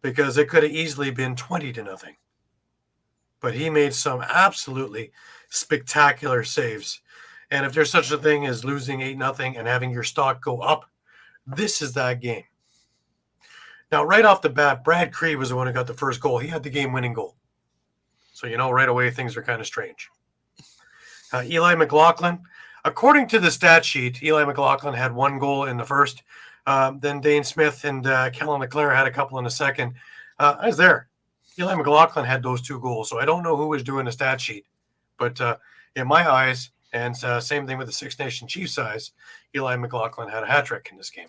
because it could have easily been 20-0. But he made some absolutely spectacular saves. And if there's such a thing as losing 8-0 and having your stock go up, this is that game. Now, right off the bat, Brad Cree was the one who got the first goal. He had the game-winning goal. So, right away, things are kind of strange. Eli McLaughlin, According to the stat sheet, Eli McLaughlin had 1 goal in the first. Then Dane Smith and Kellen LeClaire had a couple in the second. I was there. Eli McLaughlin had those 2 goals, so I don't know who was doing the stat sheet. But in my eyes, and same thing with the Six Nation Chiefs' eyes, Eli McLaughlin had a hat trick in this game.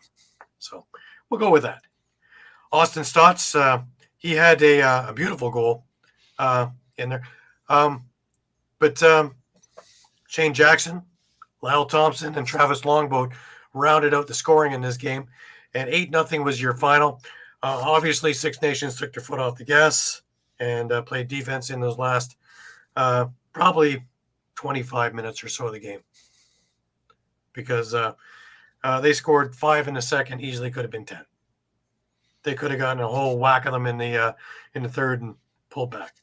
So we'll go with that. Austin Stotts, he had a beautiful goal in there. But Shane Jackson, Lyle Thompson, and Travis Longboat rounded out the scoring in this game. And 8-0 was your final. Obviously, Six Nations took their foot off the gas and played defense in those last probably 25 minutes or so of the game. Because they scored 5 in the second, easily could have been 10. They could have gotten a whole whack of them in the third and pulled back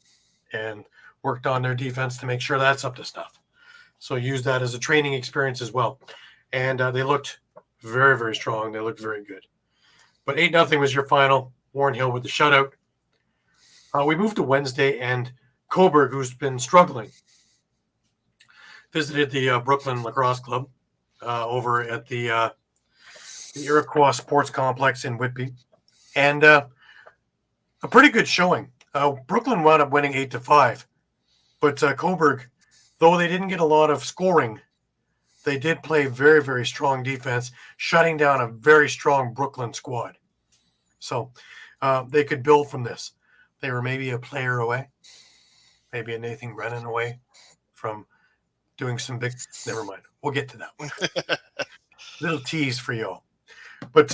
and worked on their defense to make sure that's up to snuff. So use that as a training experience as well. And they looked very, very strong. They looked very good. But 8-0 was your final. Warren Hill with the shutout. We moved to Wednesday, and Coburg, who's been struggling, visited the Brooklyn Lacrosse Club over at the Iroquois Sports Complex in Whitby. And a pretty good showing. Brooklyn wound up winning 8-5. But Coburg, though they didn't get a lot of scoring, they did play very, very strong defense, shutting down a very strong Brooklyn squad. So they could build from this. They were maybe a player away, maybe a Nathan Brennan away from doing some big. Never mind. We'll get to that one. Little tease for you all. But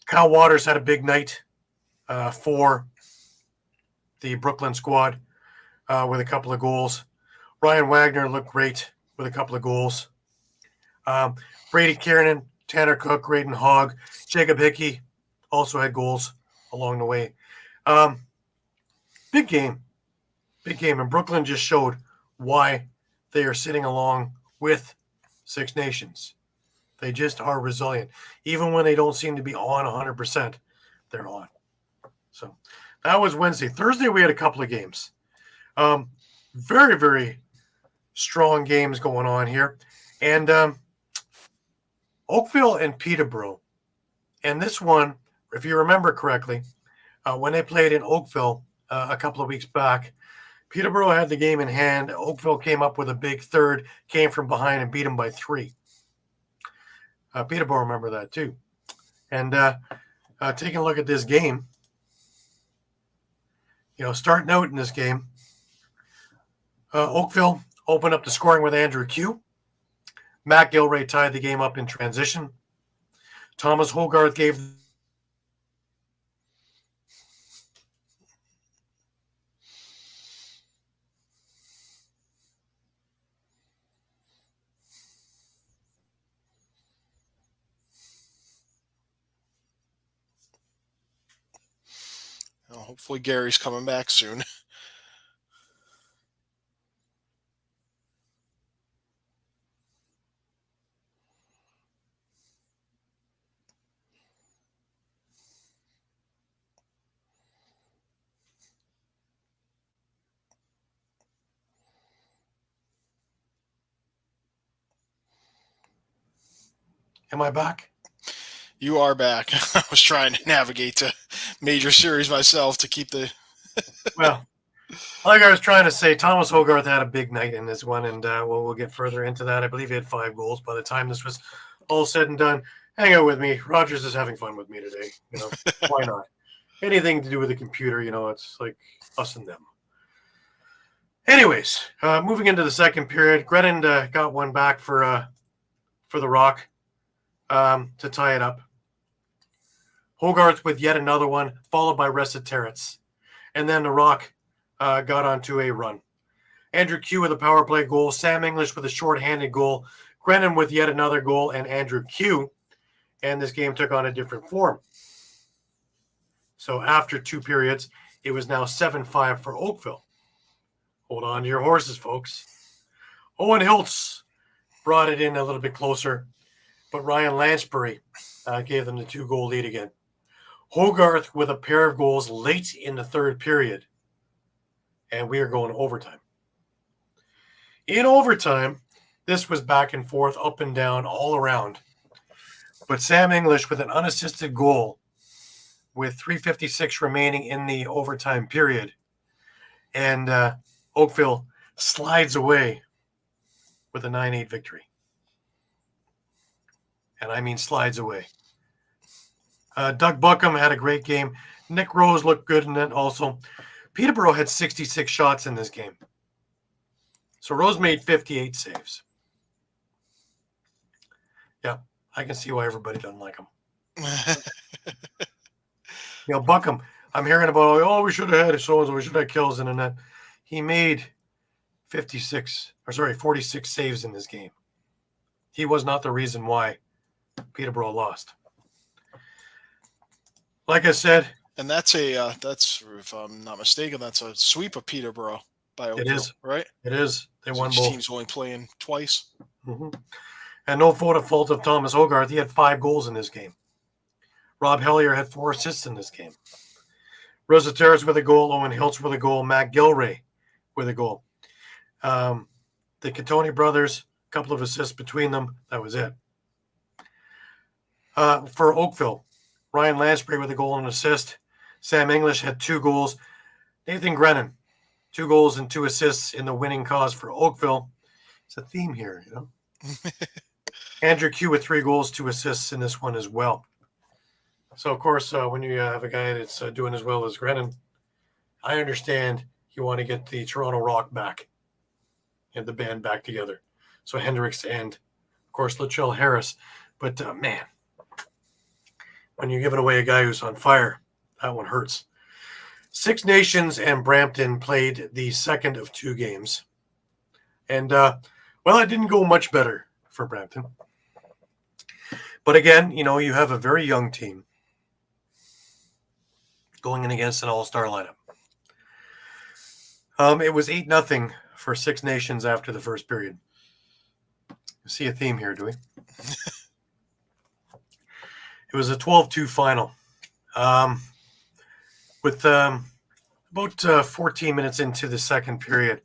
Kyle Waters had a big night for the Brooklyn squad with a couple of goals. Ryan Wagner looked great with a couple of goals. Brady Kiernan, Tanner Cook, Graydon Hogg, Jacob Hickey also had goals along the way. Big game. And Brooklyn just showed why they are sitting along with Six Nations. They just are resilient. Even when they don't seem to be on 100%, they're on. So that was Wednesday. Thursday, we had a couple of games. Very, very strong games going on here. And Oakville and Peterborough. And this one, if you remember correctly, when they played in Oakville a couple of weeks back, Peterborough had the game in hand. Oakville came up with a big third, came from behind and beat them by 3. Peterborough remember that too. And taking a look at this game, starting out in this game, Oakville opened up the scoring with Andrew Q. Matt Gilray tied the game up in transition. Thomas Hogarth gave hopefully Gary's coming back soon. Am I back? You are back. I was trying to navigate to major series myself to keep the. Well, like I was trying to say, Thomas Hogarth had a big night in this one, and we'll get further into that. I believe he had 5 goals by the time this was all said and done. Hang out with me. Rogers is having fun with me today. Why not? Anything to do with the computer, it's like us and them. Anyways, moving into the second period, Grennan got one back for the Rock to tie it up. Hogarth with yet another one, followed by Ressa Terrets. And then the Rock got onto a run. Andrew Q with a power play goal, Sam English with a shorthanded goal, Grennan with yet another goal, and Andrew Q. And this game took on a different form. So after 2 periods, it was now 7-5 for Oakville. Hold on to your horses, folks. Owen Hiltz brought it in a little bit closer, but Ryan Lansbury gave them the 2-goal lead again. Hogarth with a pair of goals late in the third period, and we are going to overtime. In overtime, This was back and forth, up and down, all around. But Sam English with an unassisted goal with 3:56 remaining in the overtime period. And Oakville slides away with a 9-8 victory. And I mean slides away. Doug Buckham had a great game. Nick Rose looked good in it also. Peterborough had 66 shots in this game. So Rose made 58 saves. Yeah, I can see why everybody doesn't like him. Buckham, I'm hearing about, we should have had so-and-so, we should have had kills in the net. He made 46 saves in this game. He was not the reason why Peterborough lost. Like I said, and that's if I'm not mistaken, that's a sweep of Peterborough by Oakville, it is, right? It is. They won each both. Team's only playing twice. Mm-hmm. And no fault of Thomas Hogarth. He had 5 goals in this game. Rob Hellier had 4 assists in this game. Rosateras with a goal. Owen Hiltz with a goal. Matt Gilray with a goal. The Catoni brothers, a couple of assists between them. That was it. For Oakville, Ryan Lansbury with a goal and an assist. Sam English had 2 goals. Nathan Grennan, 2 goals and 2 assists in the winning cause for Oakville. It's a theme here, Andrew Q with 3 goals, 2 assists in this one as well. So, of course, when you have a guy that's doing as well as Grennan, I understand you want to get the Toronto Rock back and the band back together. So Hendricks and, of course, Lachelle Harris. But, man, when you're giving away a guy who's on fire, that one hurts. Six Nations and Brampton played the second of 2 games. And, it didn't go much better for Brampton. But again, you have a very young team going in against an all-star lineup. It was 8-0 for Six Nations after the first period. You see a theme here, do we? It was a 12-2 final. With about 14 minutes into the second period,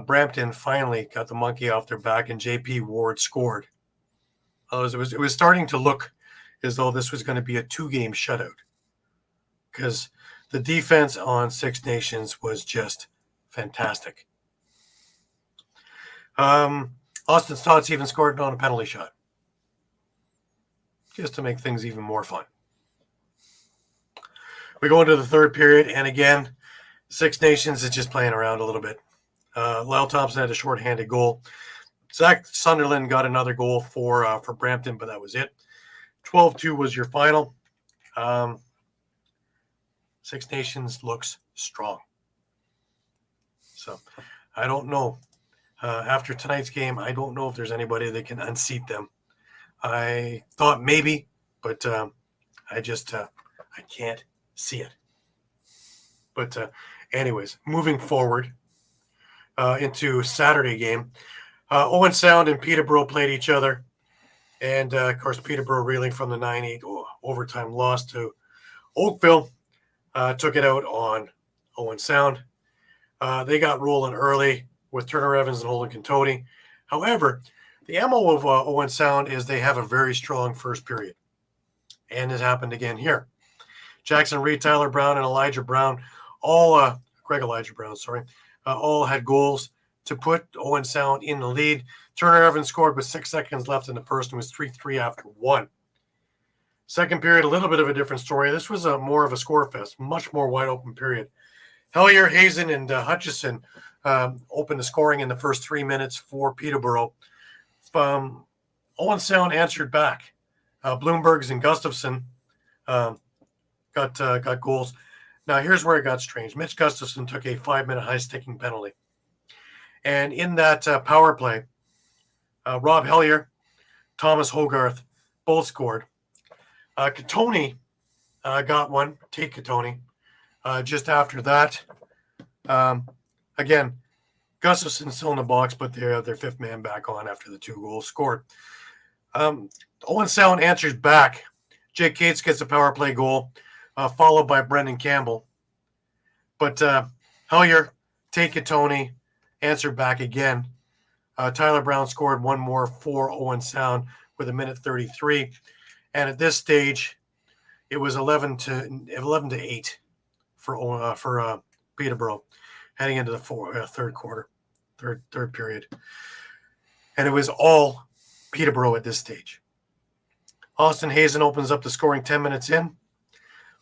Brampton finally got the monkey off their back, and J.P. Ward scored. It was starting to look as though this was going to be a 2-game shutout because the defense on Six Nations was just fantastic. Austin Stotts even scored on a penalty shot just to make things even more fun. We go into the third period, and again, Six Nations is just playing around a little bit. Lyle Thompson had a shorthanded goal. Zach Sunderland got another goal for Brampton, but that was it. 12-2 was your final. Six Nations looks strong. So I don't know. After tonight's game, I don't know if there's anybody that can unseat them. I thought maybe, but I can't see it. But anyways, moving forward into Saturday game, Owen Sound and Peterborough played each other. And, of course, Peterborough reeling from the 9-8 overtime loss to Oakville took it out on Owen Sound. They got rolling early with Turner Evans and Holden Contoni. However, the MO of Owen Sound is they have a very strong first period. And it happened again here. Jackson Reed, Tyler Brown, and Elijah Brown, all had goals to put Owen Sound in the lead. Turner Evans scored with 6 seconds left in the first and was 3-3 after 1. Second period, a little bit of a different story. This was more of a score fest, much more wide open period. Hellier, Hazen, and Hutchison opened the scoring in the first 3 minutes for Peterborough. Owen Sound answered back. Bloombergs and Gustafson got goals. Now, here's where it got strange. Mitch Gustafson took a 5-minute high-sticking penalty. And in that power play, Rob Hellier, Thomas Hogarth both scored. Contoni got one, Tate Contoni. Just after that, again, Gustafson still in the box, but they're their 5th man back on after the 2 goals scored. Owen Sound answers back. Jake Cates gets a power play goal, followed by Brendan Campbell. But Hellier, Tate Contoni answered back again. Tyler Brown scored one more for Owen Sound with 1:33. And at this stage, it was 11 to 8 for Peterborough heading into the third period. And it was all Peterborough at this stage. Austin Hazen opens up the scoring 10 minutes in.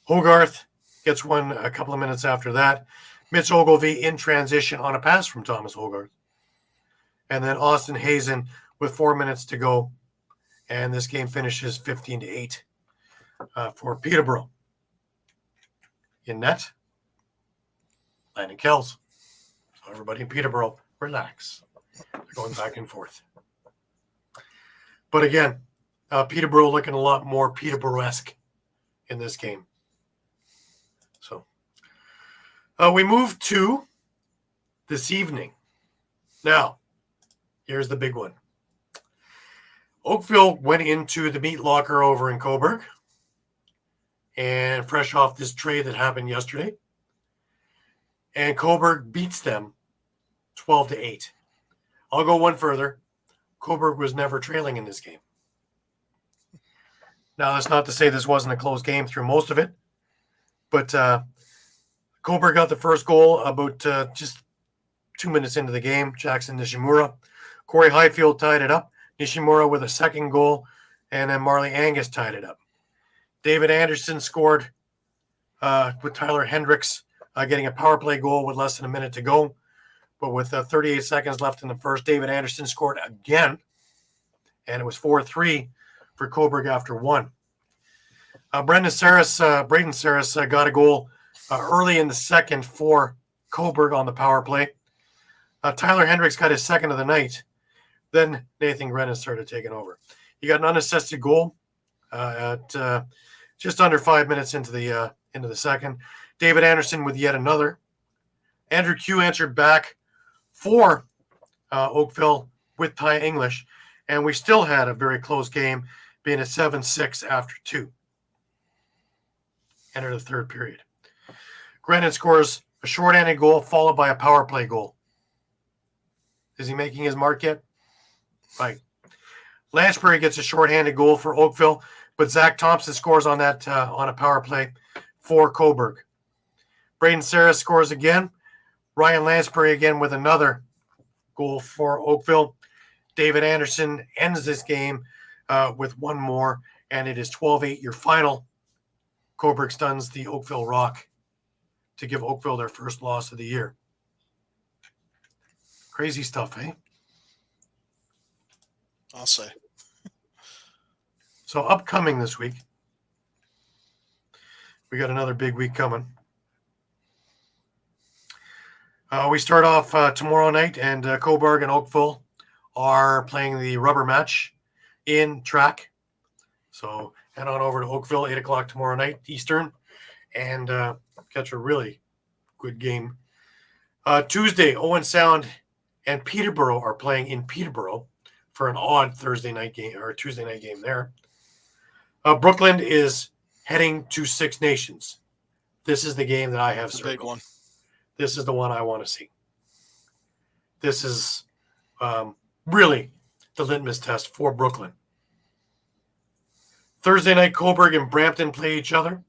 Hogarth gets one a couple of minutes after that. Mitch Ogilvie in transition on a pass from Thomas Hogarth. And then Austin Hazen with 4 minutes to go. And this game finishes 15 to 8 for Peterborough. In net, Landon Kells. So everybody in Peterborough, relax. They're going back and forth. But again, Peterborough looking a lot more Peterborough-esque in this game. So we move to this evening. Now, here's the big one. Oakville went into the meat locker over in Coburg, and fresh off this trade that happened yesterday, and Coburg beats them 12 to 8. I'll go one further. Coburg was never trailing in this game. Now, that's not to say this wasn't a close game through most of it, but Coburg got the first goal about just 2 minutes into the game. Jackson Nishimura. Corey Highfield tied it up. Nishimura with a second goal, and then Marley Angus tied it up. David Anderson scored with Tyler Hendricks getting a power play goal with less than a minute to go. But with 38 seconds left in the first, David Anderson scored again, and it was 4-3 for Coburg after one. Braden Saris got a goal early in the second for Coburg on the power play. Tyler Hendricks got his second of the night. Then Nathan Grennan started taking over. He got an unassisted goal at just under 5 minutes into the second. David Anderson with yet another. Andrew Q answered back for Oakville with Ty English, and we still had a very close game, being a 7-6 after 2. Enter the third period. Grennan scores a shorthanded goal followed by a power play goal. Is he making his mark yet? Right. Lansbury gets a shorthanded goal for Oakville, but Zach Thompson scores on that on a power play for Coburg. Braden Saris scores again. Ryan Lansbury again with another goal for Oakville. David Anderson ends this game with one more, and it is 12-8 your final. Coburg stuns the Oakville Rock to give Oakville their first loss of the year. Crazy stuff, eh? I'll say. So upcoming this week, we got another big week coming. We start off tomorrow night, and Coburg and Oakville are playing the rubber match in track. So head on over to Oakville, 8 o'clock tomorrow night, Eastern, and catch a really good game. Tuesday, Owen Sound and Peterborough are playing in Peterborough for an odd Thursday night game or Tuesday night game there. Brooklyn is heading to Six Nations. This is the game that I have It's a circled. big one. This is the one I want to see. This is really the litmus test for Brooklyn. Thursday night, Coburg and Brampton play each other.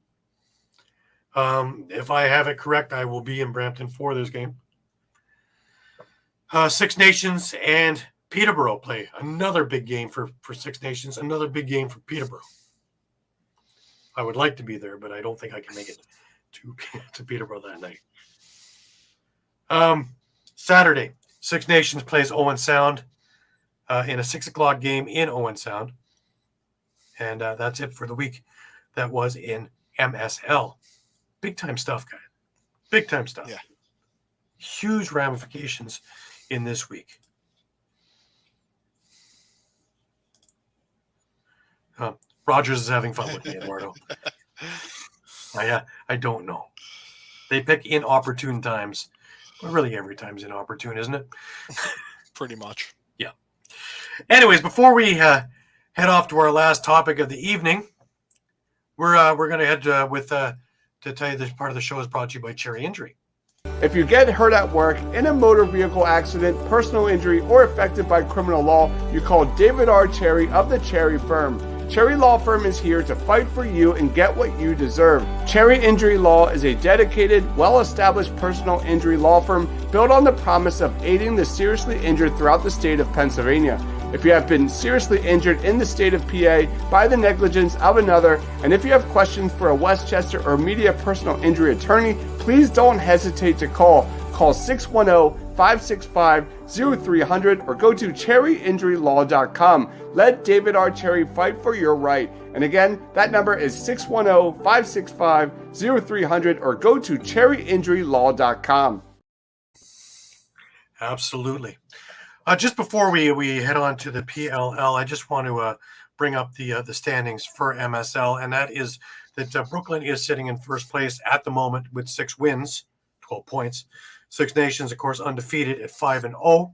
If I have it correct, I will be in Brampton for this game. Six Nations and Peterborough play another big game for Six Nations, another big game for Peterborough. I would like to be there, but I don't think I can make it to Peterborough that night. Saturday, Six Nations plays Owen Sound in a 6 o'clock game in Owen Sound. And that's it for the week. That was in MSL. Big time stuff, guys. Big time stuff. Yeah. Huge ramifications in this week. Rogers is having fun with me, Eduardo. I don't know. They pick inopportune times. But really, every time's inopportune, isn't it? Pretty much. Yeah. Anyways, before we head off to our last topic of the evening, we're going to head to tell you this part of the show is brought to you by Cherry Injury. If you get hurt at work, in a motor vehicle accident, personal injury, or affected by criminal law, you call David R. Cherry of the Cherry Firm. Cherry Law Firm is here to fight for you and get what you deserve. Cherry Injury Law is a dedicated, well-established personal injury law firm built on the promise of aiding the seriously injured throughout the state of Pennsylvania. If you have been seriously injured in the state of PA by the negligence of another, and if you have questions for a Westchester or media personal injury attorney, please don't hesitate to call. Call 610-565-0300 or go to cherryinjurylaw.com. Let David R. Cherry fight for your right. And again, that number is 610-565-0300 or go to cherryinjurylaw.com. Absolutely. Just before we head on to the PLL, I just want to bring up the standings for MSL, and that is that Brooklyn is sitting in first place at the moment with 6 wins, 12 points. Six Nations, of course, undefeated at 5-0.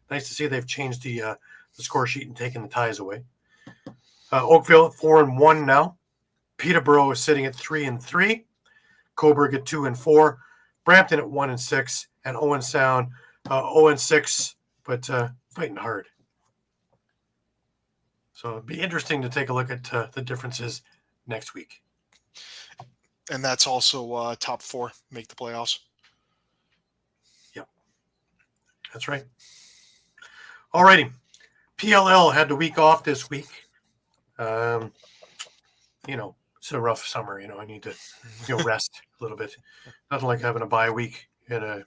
Nice to see they've changed the score sheet and taken the ties away. Oakville at 4-1 now. Peterborough is sitting at 3-3. Coburg at 2-4. Brampton at 1-6, and Owen Sound 0-6. But fighting hard. So it'd be interesting to take a look at the differences next week. And that's also top 4 make the playoffs. Yep. That's right. All righty. PLL had the week off this week. It's a rough summer. I need to rest a little bit. Nothing like having a bye week in a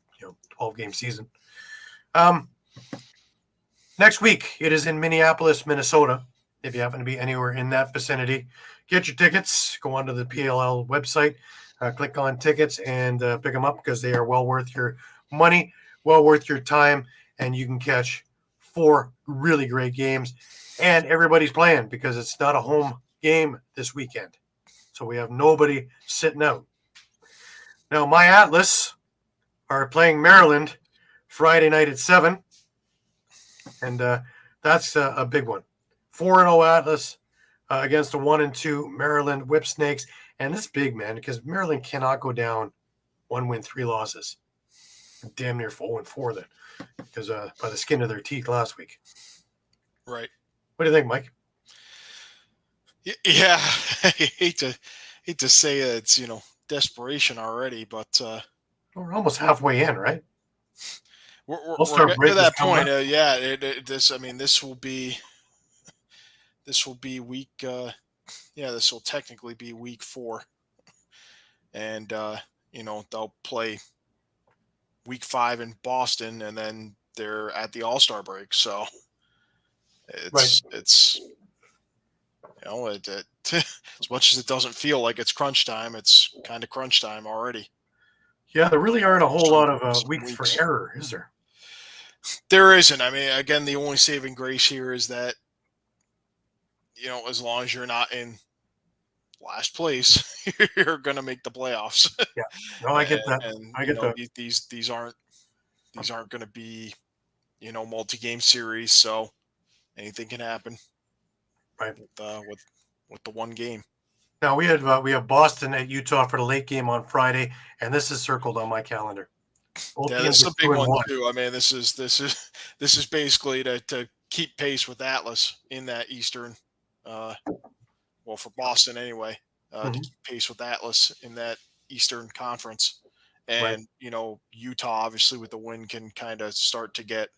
12-game season. Next week, it is in Minneapolis, Minnesota. If you happen to be anywhere in that vicinity, get your tickets. Go onto the PLL website, click on tickets, and pick them up because they are well worth your money, well worth your time, and you can catch 4 really great games. And everybody's playing because it's not a home game this weekend. So we have nobody sitting out. Now, my Atlas are playing Maryland Friday night at 7. And that's a big one. 4-0 Atlas against a 1-2 Maryland Whipsnakes. And this is big, man, because Maryland cannot go down 1 win, 3 losses. Damn near 4-4 then, because by the skin of their teeth last week. Right. What do you think, Mike? Yeah, I hate to say it's desperation already, but We're almost halfway in, right? We're getting to that point. This will be week. This will technically be week 4, and they'll play week 5 in Boston, and then they're at the All-Star break. So it's as much as it doesn't feel like it's crunch time, it's kind of crunch time already. Yeah, there really aren't a whole lot of weeks for error, is there? There isn't. I mean, again, the only saving grace here is that, as long as you're not in last place, you're going to make the playoffs. Yeah, no, I get that. And I get that. These aren't going to be, multi-game series, so anything can happen. Right. With the one game. Now we have Boston at Utah for the late game on Friday, and this is circled on my calendar. This is a big one too. I mean, this is basically to keep pace with Atlas in that Eastern. For Boston anyway, to keep pace with Atlas in that Eastern Conference, and Utah obviously with the win can kind of start to get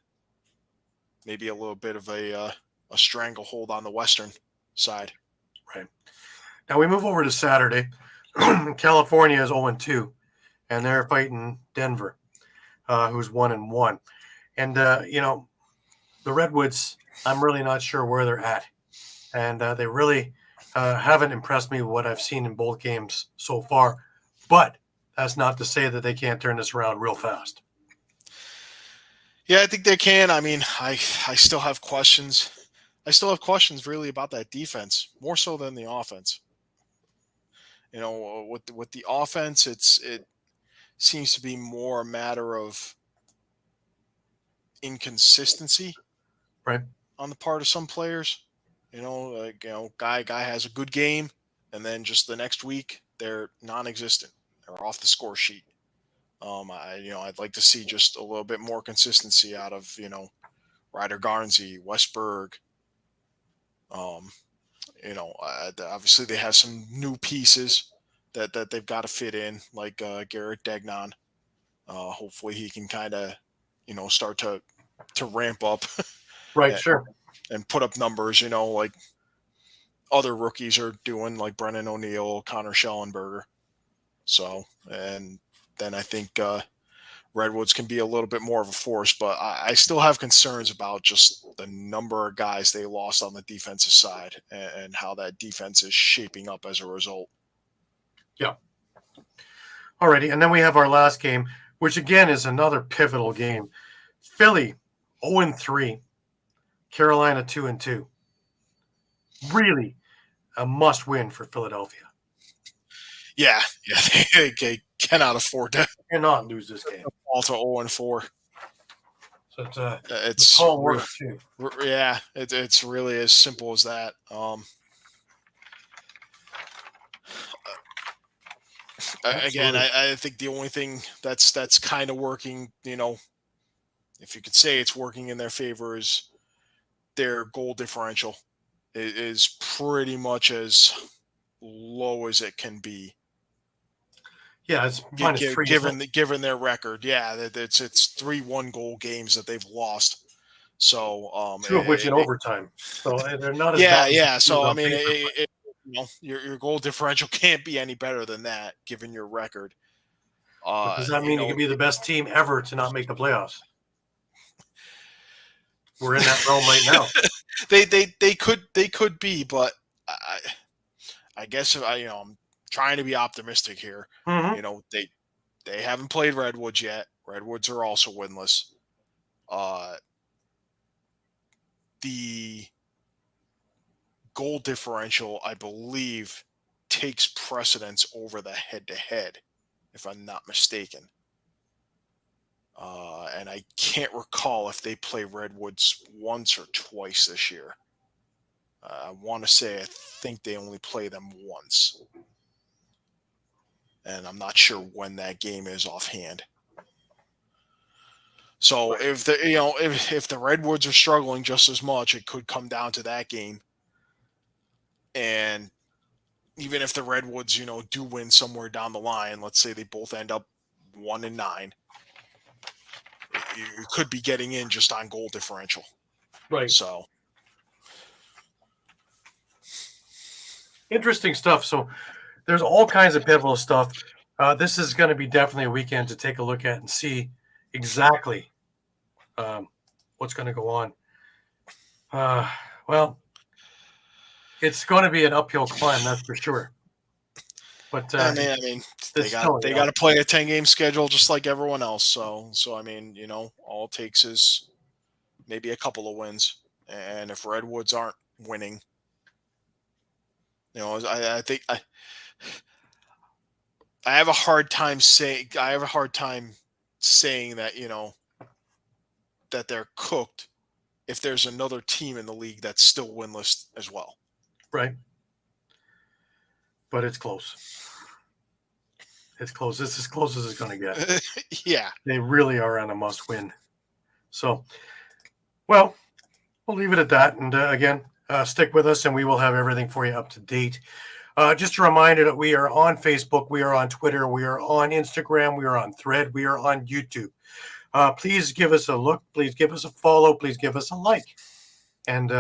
maybe a little bit of a stranglehold on the Western side. Right. Now we move over to Saturday. California is 0-2, and they're fighting Denver, who's 1-1. And the Redwoods, I'm really not sure where they're at, and they really haven't impressed me with what I've seen in both games so far. But that's not to say that they can't turn this around real fast. Yeah, I think they can. I mean, I still have questions. I still have questions really about that defense, more so than the offense. With the offense, it seems to be more a matter of inconsistency, right, on the part of some players. Guy has a good game, and then just the next week they're non-existent. They're off the score sheet. I'd like to see just a little bit more consistency out of, Ryder Garnsey, Westberg. Obviously they have some new pieces that they've got to fit in, like Garrett Degnan. Hopefully he can kind of, start to ramp up Right, and, sure. and put up numbers, like other rookies are doing, like Brennan O'Neill, Connor Schellenberger. So, and then I think Redwoods can be a little bit more of a force, but I still have concerns about just the number of guys they lost on the defensive side and how that defense is shaping up as a result. Yeah. Alrighty, and then we have our last game, which again is another pivotal game. Philly 0-3, Carolina 2-2. Really a must-win for Philadelphia. Yeah, they cannot afford to Cannot lose this game. fall to 0-4. So It's tall order too. Yeah, it's really as simple as that. Again, I think the only thing that's kind of working, if you could say it's working in their favor, is their goal differential is pretty much as low as it can be. Yeah, it's -3. Given their record. Yeah, it's 3 1-goal games that they've lost. So 2 of which in overtime. So they're not as bad. Yeah. So I mean, your goal differential can't be any better than that, given your record. Does that mean you can be the best team ever to not make the playoffs? We're in that realm right now. They could be, but I guess I'm trying to be optimistic here. Mm-hmm. They haven't played Redwoods yet. Redwoods are also winless. The goal differential, I believe, takes precedence over the head-to-head, if I'm not mistaken. And I can't recall if they play Redwoods once or twice this year. I want to say I think they only play them once. And I'm not sure when that game is offhand. So if the Redwoods are struggling just as much, it could come down to that game. And even if the Redwoods, do win somewhere down the line, let's say they both end up 1-9, you could be getting in just on goal differential. Right. So interesting stuff. So there's all kinds of pivotal stuff. This is going to be definitely a weekend to take a look at and see exactly what's going to go on. Well, it's going to be an uphill climb, that's for sure. But I mean, they got to play a 10-game schedule just like everyone else. So I mean, all it takes is maybe a couple of wins, and if Redwoods aren't winning, I think I have a hard time saying that that they're cooked if there's another team in the league that's still winless as well. Right. But it's close. It's close. It's as close as it's going to get. Yeah. They really are on a must-win. So, well, we'll leave it at that. And again, stick with us and we will have everything for you up to date. Just a reminder that we are on Facebook, we are on Twitter, we are on Instagram, we are on Thread, we are on YouTube. Please give us a look. Please give us a follow. Please give us a like. And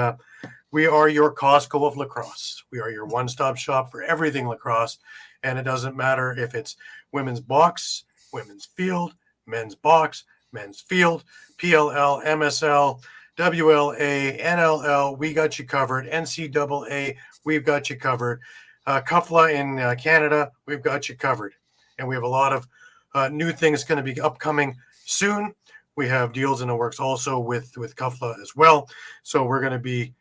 we are your Costco of lacrosse. We are your one-stop shop for everything lacrosse. And it doesn't matter if it's women's box, women's field, men's box, men's field, PLL, MSL, WLA, NLL, we got you covered. NCAA, we've got you covered. Kufla in Canada, we've got you covered. And we have a lot of new things going to be upcoming soon. We have deals in the works also with Kufla as well. So we're going to be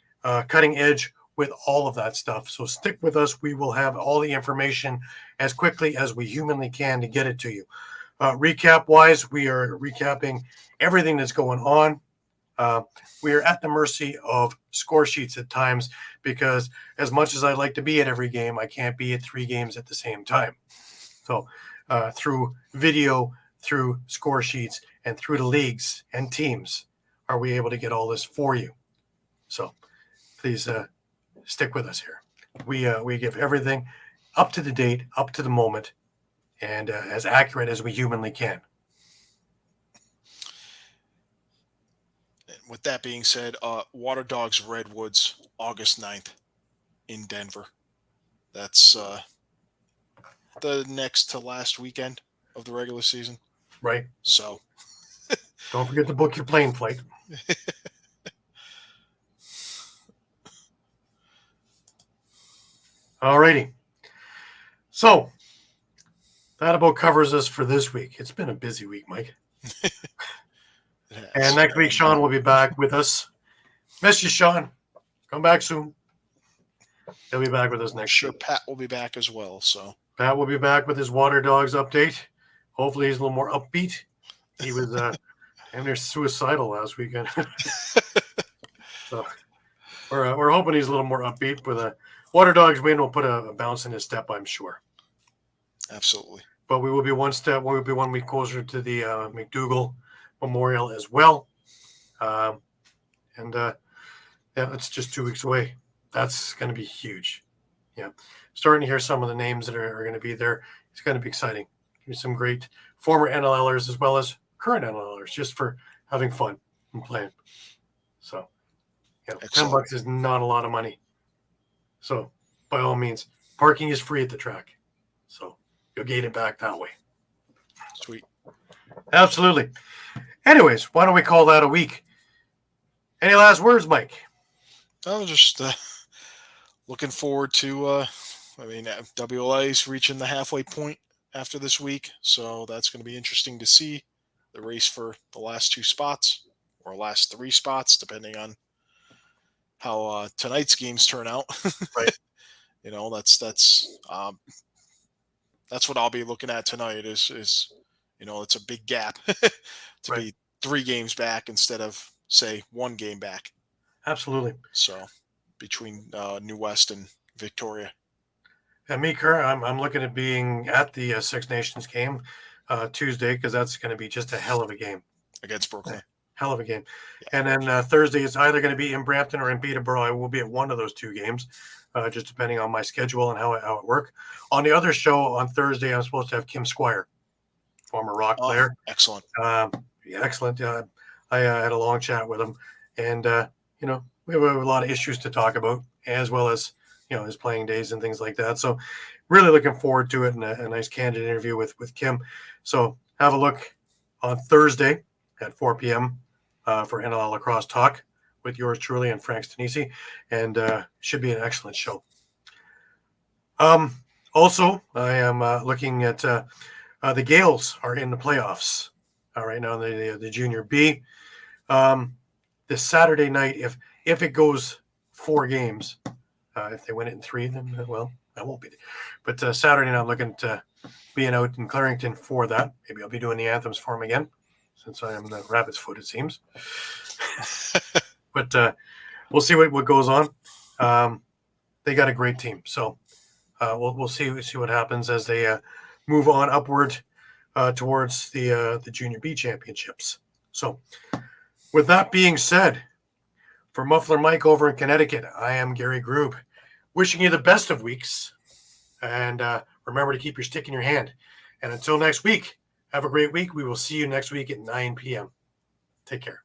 cutting edge with all of that stuff. So stick with us. We will have all the information as quickly as we humanly can to get it to you. Recap-wise, we are recapping everything that's going on. We are at the mercy of score sheets at times because as much as I'd like to be at every game, I can't be at 3 games at the same time. So through video, through score sheets and through the leagues and teams are we able to get all this for you. So please stick with us here. We give everything up to the date, up to the moment, and as accurate as we humanly can. With that being said, Water Dogs Redwoods, August 9th in Denver. That's the next to last weekend of the regular season. Right. So don't forget to book your plane flight. All righty. So that about covers us for this week. It's been a busy week, Mike. And next week, Shawn will be back with us. Miss you, Shawn. Come back soon. He'll be back with us next week. Pat will be back as well. So Pat will be back with his Water Dogs update. Hopefully he's a little more upbeat. He was suicidal last weekend. So we're hoping he's a little more upbeat. With a Water Dogs win will put a bounce in his step, I'm sure. Absolutely. But we will be one week closer to the McDougall Memorial as well. It's just 2 weeks away. That's going to be huge. Yeah. Starting to hear some of the names that are going to be there. It's going to be exciting. Some great former NLLers as well as current NLLers just for having fun and playing. So, $10 is not a lot of money. So, by all means, parking is free at the track. So, you'll gain it back that way. Sweet. Absolutely. Anyways, why don't we call that a week? Any last words, Mike? I was just looking forward to, WLA is reaching the halfway point after this week. So that's going to be interesting to see the race for the last 2 spots or last 3 spots, depending on how tonight's games turn out. Right. That's what I'll be looking at tonight is it's a big gap to be 3 games back instead of, say, 1 game back. Absolutely. So between New West and Victoria. And me, Kerr, I'm looking at being at the Six Nations game Tuesday because that's going to be just a hell of a game. Against Brooklyn. Hell of a game. Yeah. And then Thursday is either going to be in Brampton or in Peterborough. I will be at one of those 2 games, just depending on my schedule and how it works. On the other show on Thursday, I'm supposed to have Kim Squire, former Rock player. Excellent. Excellent. I had a long chat with him. And, we have a lot of issues to talk about, as well as, his playing days and things like that. So really looking forward to it, and a nice candid interview with Kim. So have a look on Thursday at 4 p.m. For NLL Lacrosse Talk with yours truly and Frank Stanisi, and should be an excellent show. Also, I am looking at the Gales are in the playoffs right now, the Junior B. This Saturday night, if it goes 4 games, if they win it in 3, then, I won't be there. But Saturday night, I'm looking to being out in Clarington for that. Maybe I'll be doing the anthems for him again, since I am the rabbit's foot, it seems. But we'll see what goes on. They got a great team. So we'll see what happens as they move on upward towards the Junior B championships. So with that being said, for Muffler Mike over in Connecticut, I am Gary Groob, wishing you the best of weeks. And remember to keep your stick in your hand. And until next week, have a great week. We will see you next week at 9 p.m. Take care.